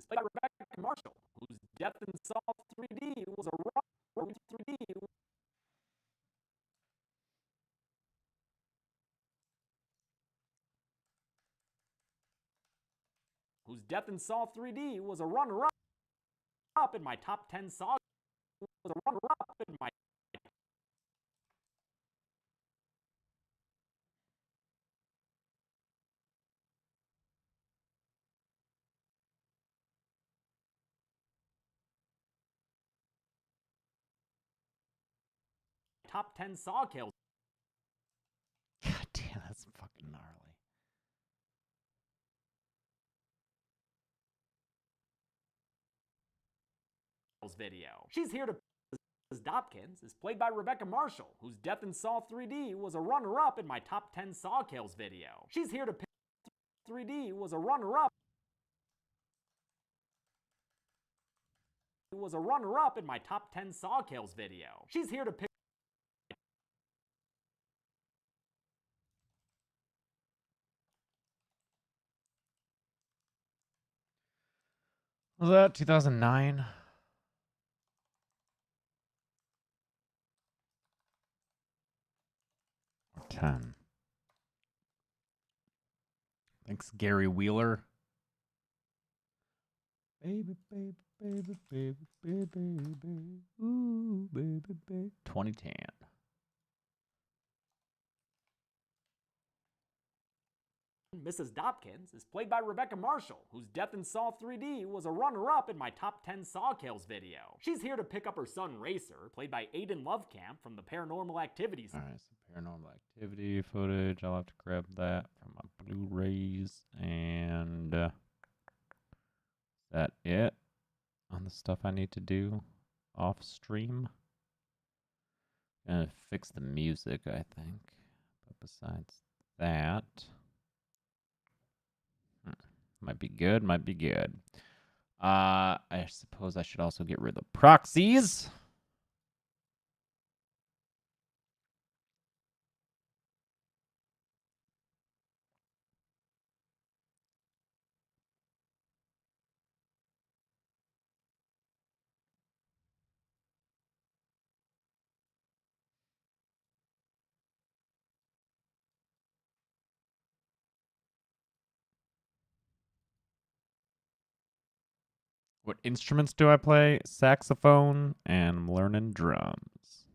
played by Rebecca Marshall, whose death in Saw 3D was a run 3D. Whose death in Saw 3D was a runner-up in my top 10 Saw. Was a runner-up in my top 10 Saw kills. God damn, that's fucking gnarly. Video. She's here to Dobkins is played by Rebecca Marshall, whose death in Saw 3D was a runner-up in my top 10 Saw kills video. She's here to 3D was a runner-up. Was a runner-up in my top 10 Saw kills video. She's here to pick. Was that 2009? Or 10? Thanks, Gary Wheeler. Baby, baby, baby, baby, baby, baby, ooh, baby, baby. 2010. Mrs. Dobkins is played by Rebecca Marshall, whose death in Saw 3D was a runner-up in my top 10 Saw kills video. She's here to pick up her son Racer, played by Aiden Lovecamp from the Paranormal Activities. Alright, so Paranormal Activity footage. I'll have to grab that from my Blu-rays. And is that it on the stuff I need to do off stream? Gonna fix the music, I think. But besides that, might be good, might be good. I suppose I should also get rid of the proxies. What instruments do I play? Saxophone, and I'm learning drums.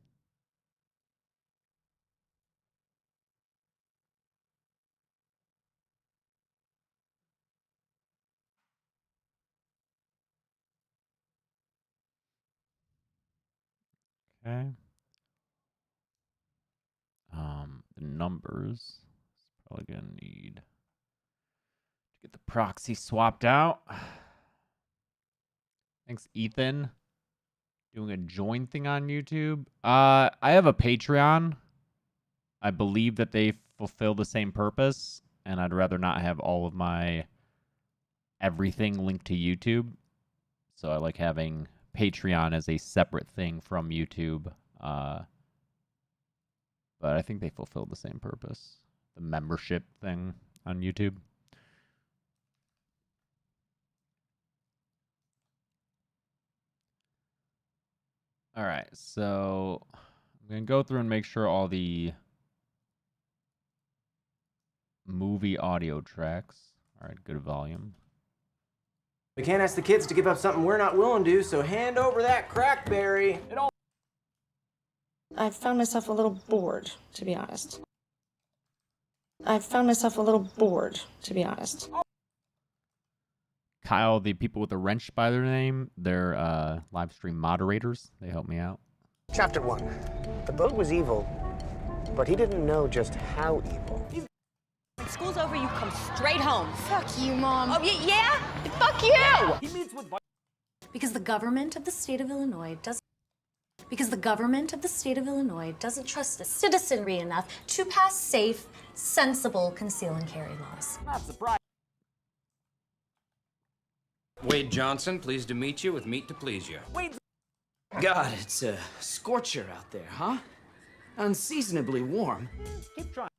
Okay. The numbers. Probably gonna need to get the proxy swapped out. Thanks, Ethan. Doing a join thing on YouTube. I have a Patreon. I believe that they fulfill the same purpose, and I'd rather not have all of my everything linked to YouTube. So I like having Patreon as a separate thing from YouTube. But I think they fulfill the same purpose. The membership thing on YouTube. All right, so I'm going to go through and make sure all the movie audio tracks are at good volume. We can't ask the kids to give up something we're not willing to, so hand over that crackberry. I found myself a little bored, to be honest. Kyle, the people with the wrench by their name, they're live stream moderators. They help me out. Chapter 1. The boat was evil, but he didn't know just how evil. When school's over, you come straight home. Fuck you, Mom. Oh, yeah? Fuck you! He meets with... Because the government of the state of Illinois doesn't trust the citizenry enough to pass safe, sensible conceal and carry laws. Not surprised. Wade Johnson, pleased to meet you with meat to please you. Wade. God, it's a scorcher out there, huh? Unseasonably warm. Keep trying.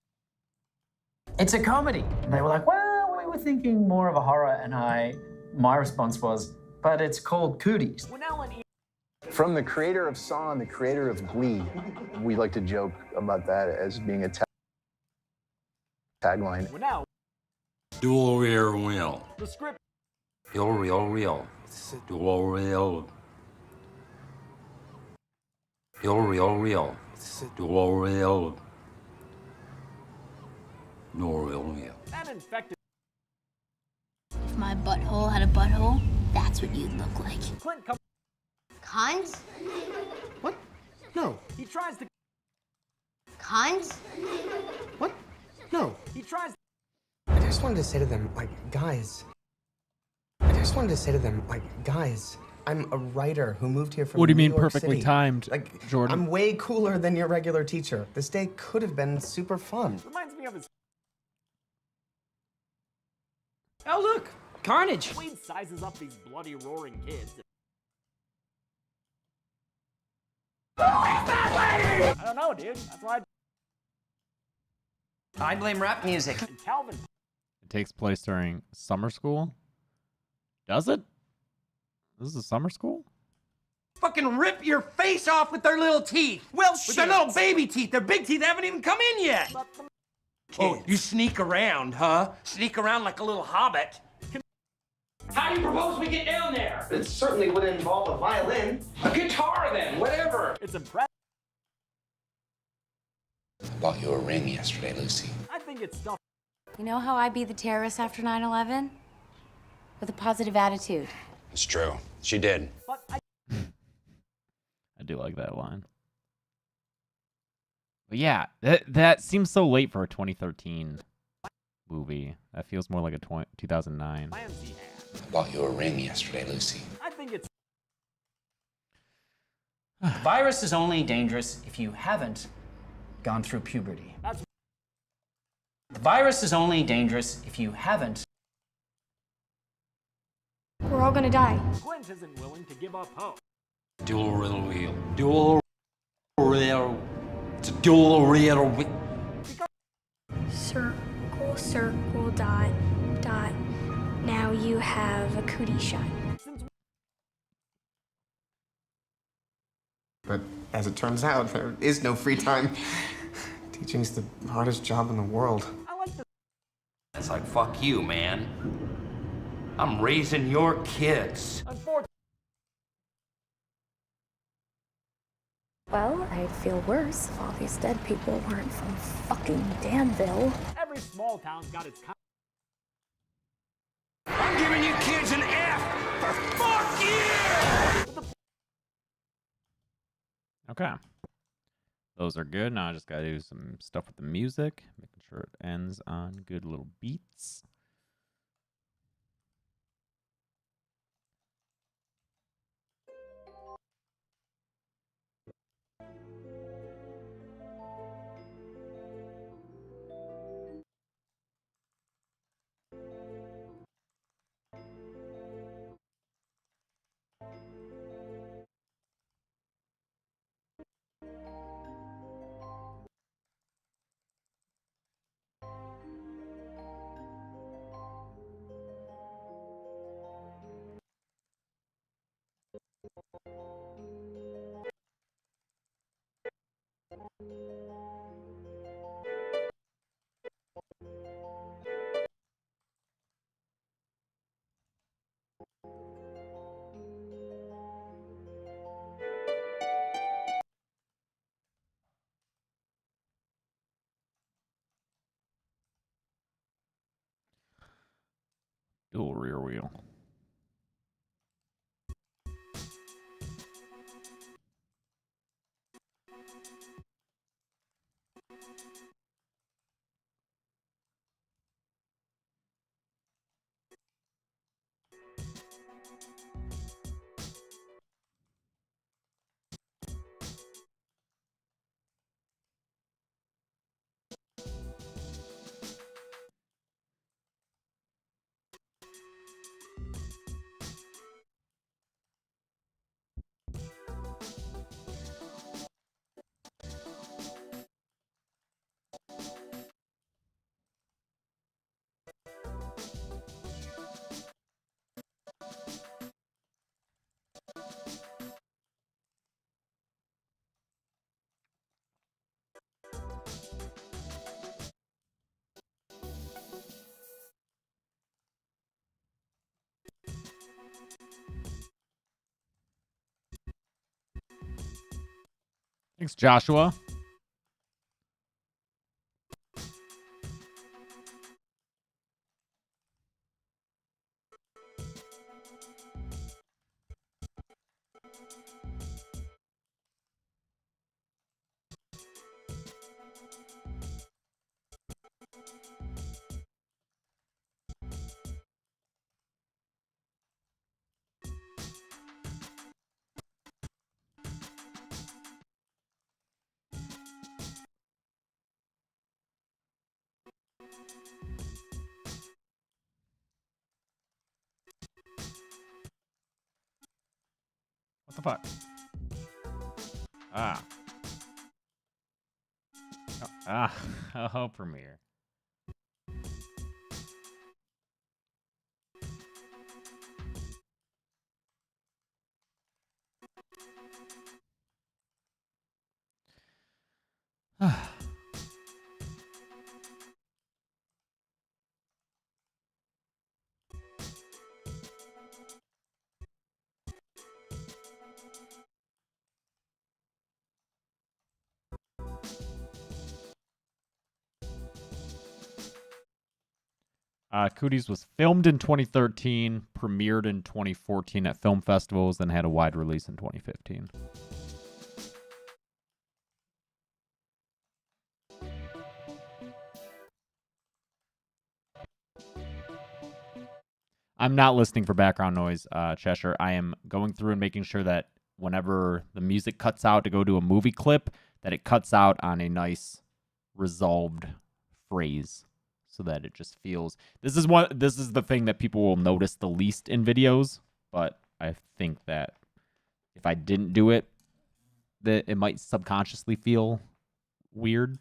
It's a comedy. And they were like, well, we were thinking more of a horror, and I my response was, but it's called Cooties. From the creator of Saw and the creator of Glee, we like to joke about that as being a tagline. Dual rear wheel. The script. Real. Dual real. Real. Dual real. No real. And infected. If my butthole had a butthole, that's what you'd look like. Clint Cons? What? No. He tries to. Cons? What? No. He tries. I just wanted to say to them, like, guys. I'm a writer who moved here from What do you New mean York perfectly City. timed, Like, Jordan? I'm way cooler than your regular teacher. This day could have been super fun. Reminds me of his. Oh, look! Carnage! Wade sizes up these bloody roaring kids. I don't know, dude. That's why I blame rap music. And Calvin. It takes place during summer school. Does it? This is a summer school? Fucking rip your face off with their little teeth. Well, with their little baby teeth. Their big teeth haven't even come in yet. Oh, you sneak around, huh? Sneak around like a little hobbit. How do you propose we get down there? It certainly would involve a violin. A guitar then, whatever. It's impressive. I bought you a ring yesterday, Lucy. I think it's stuff. You know how I be the terrorist after 9/11? With a positive attitude. It's true. She did. But I do like that line. But yeah, that seems so late for a 2013 movie. That feels more like a 2009. plans he had. I bought you a ring yesterday, Lucy. I think it's. The virus is only dangerous if you haven't gone through puberty. That's. The virus is only dangerous if you haven't. We're all gonna die. Clint isn't willing to give up hope. Dual real wheel. Dual real. It's a dual real wheel. Circle, circle, dot, dot. Now you have a cootie shot. But as it turns out, there is no free time. Teaching's the hardest job in the world. I like the. It's like, fuck you, man. I'm raising your kids. Unfortunately. Well, I'd feel worse if all these dead people weren't from fucking Danville. Every small town's got its. I'm giving you kids an F for fuck you! Okay. Those are good. Now I just gotta do some stuff with the music, making sure it ends on good little beats. Dual rear wheel. Thanks, Joshua. What the fuck? Ah. Oh, ah. Oh, Premiere. Cooties was filmed in 2013, premiered in 2014 at film festivals, and had a wide release in 2015. I'm not listening for background noise, Cheshire. I am going through and making sure that whenever the music cuts out to go to a movie clip, that it cuts out on a nice, resolved phrase, so that it just feels. This is the thing that people will notice the least in videos. But I think that if I didn't do it, that it might subconsciously feel weird.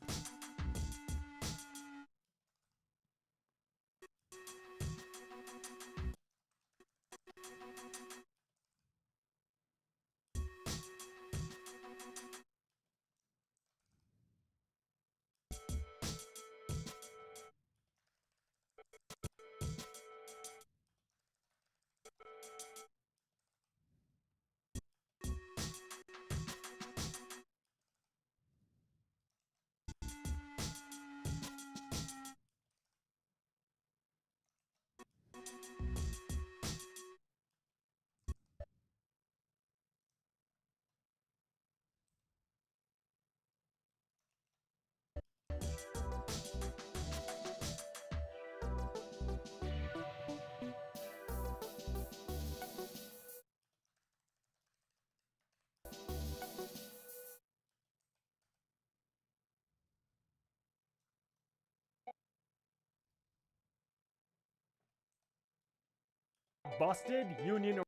Busted, union, or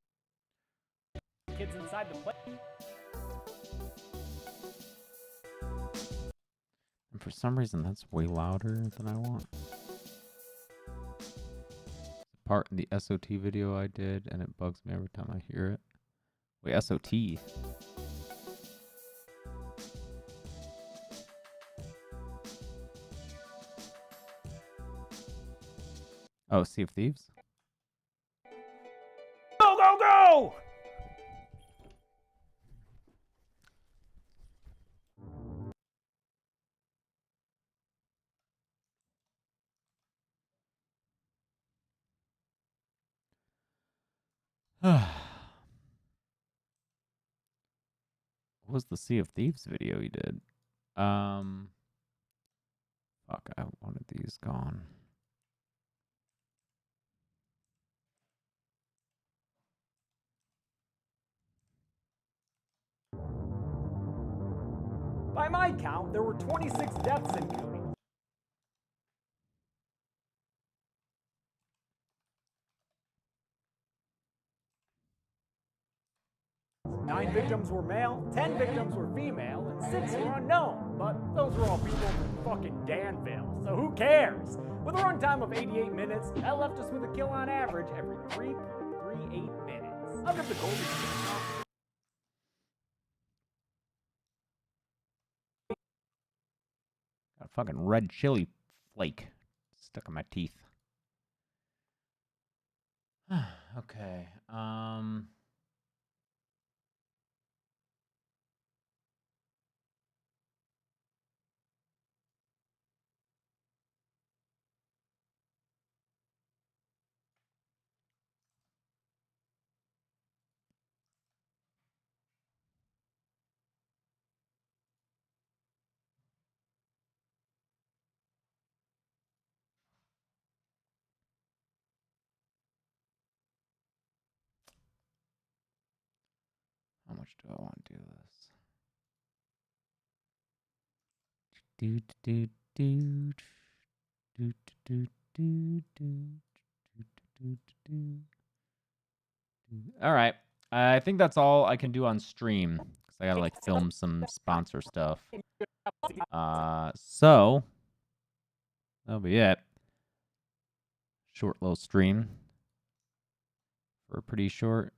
kids inside the play. And for some reason, that's way louder than I want. Part in the SOT video I did, and it bugs me every time I hear it. Wait, SOT? Oh, Sea of Thieves? Go, go, go! What was the Sea of Thieves video you did? Fuck, I wanted these gone. By my count, there were 26 deaths in Cooties. 9 victims were male, 10 victims were female, and 6 were unknown. But those were all people from fucking Danville, so who cares? With a runtime of 88 minutes, that left us with a kill on average every 3.38 minutes. I'll give the Golden State Got a fucking red chili flake stuck in my teeth. Okay. much do I want to do this? Do do do do do do do do. All right. I think that's all I can do on stream because I gotta like film some sponsor stuff. So that'll be it. Short little stream for a pretty short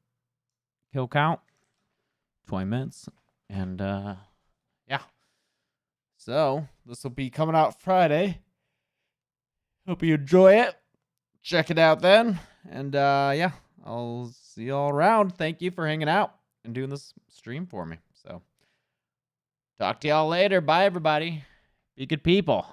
kill count, 20 minutes, and yeah. So this will be coming out Friday. Hope you enjoy it. Check it out then, and yeah. I'll see you all around. Thank you for hanging out and doing this stream for me. So, talk to y'all later. Bye, everybody. Be good people.